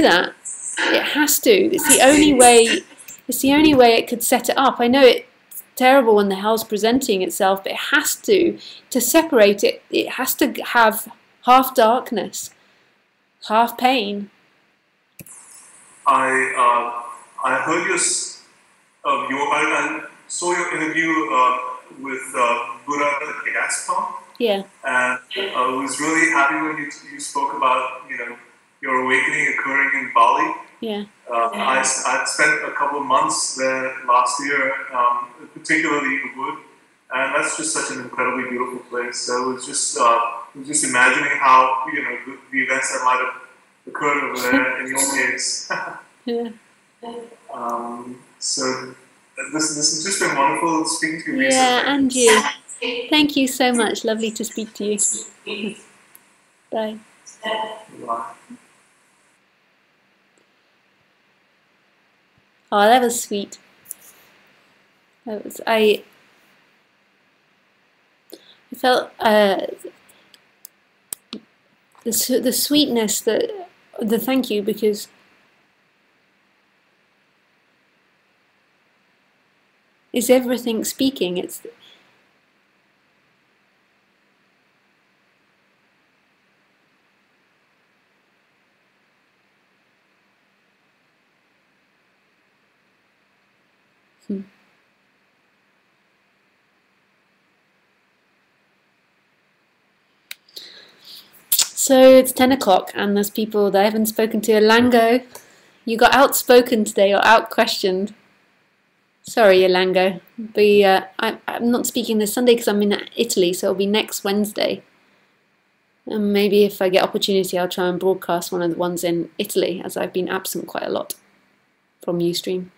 that. It has to. It's the only way. It's the only way it could set it up. I know terrible when the hell's presenting itself, but it has to separate it. It has to have half darkness, half pain. I heard I saw your interview with Buddha at the gas pump. Yeah. And I was really happy when you spoke about, you know, your awakening occurring in Bali. Yeah. I spent a couple of months there last year, particularly Ubud, and that's just such an incredibly beautiful place. So it was just imagining how, you know, the events that might have occurred over there in your case. Yeah. So this has just been wonderful speaking to you. Lisa. Yeah, and you. Thank you so much. Lovely to speak to you. Bye. Bye. Oh, that was sweet. That was I felt the sweetness, the thank you, because is everything speaking. It's So it's 10 o'clock and there's people that I haven't spoken to. Elango, you got outspoken today or out-questioned. Sorry, Elango. I'm not speaking this Sunday because I'm in Italy, so it'll be next Wednesday. And maybe if I get opportunity, I'll try and broadcast one of the ones in Italy, as I've been absent quite a lot from Ustream.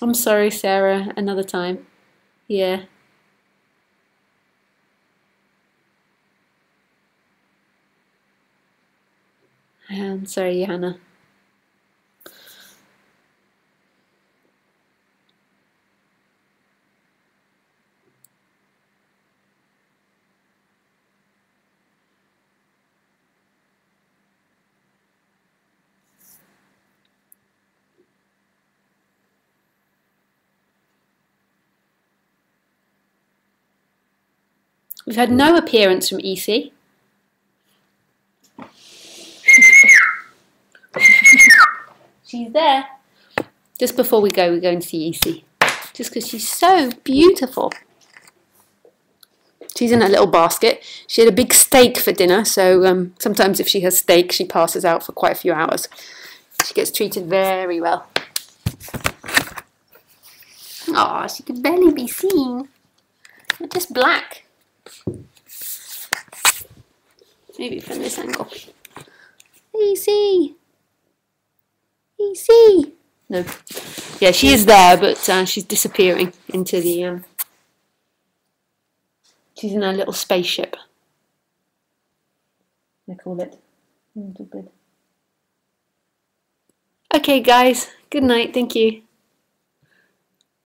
I'm sorry, Sarah, another time. Yeah. I'm sorry, Johanna. We've had no appearance from EC. She's there. Just before we go, we're going to see EC. Just because she's so beautiful. She's in a little basket. She had a big steak for dinner, so sometimes if she has steak, she passes out for quite a few hours. She gets treated very well. Oh, she could barely be seen. They're just black. Maybe from this angle. EC! EC! No. Yeah, she is there, but she's disappearing into the... she's in her little spaceship, they call it. Okay, guys. Good night. Thank you.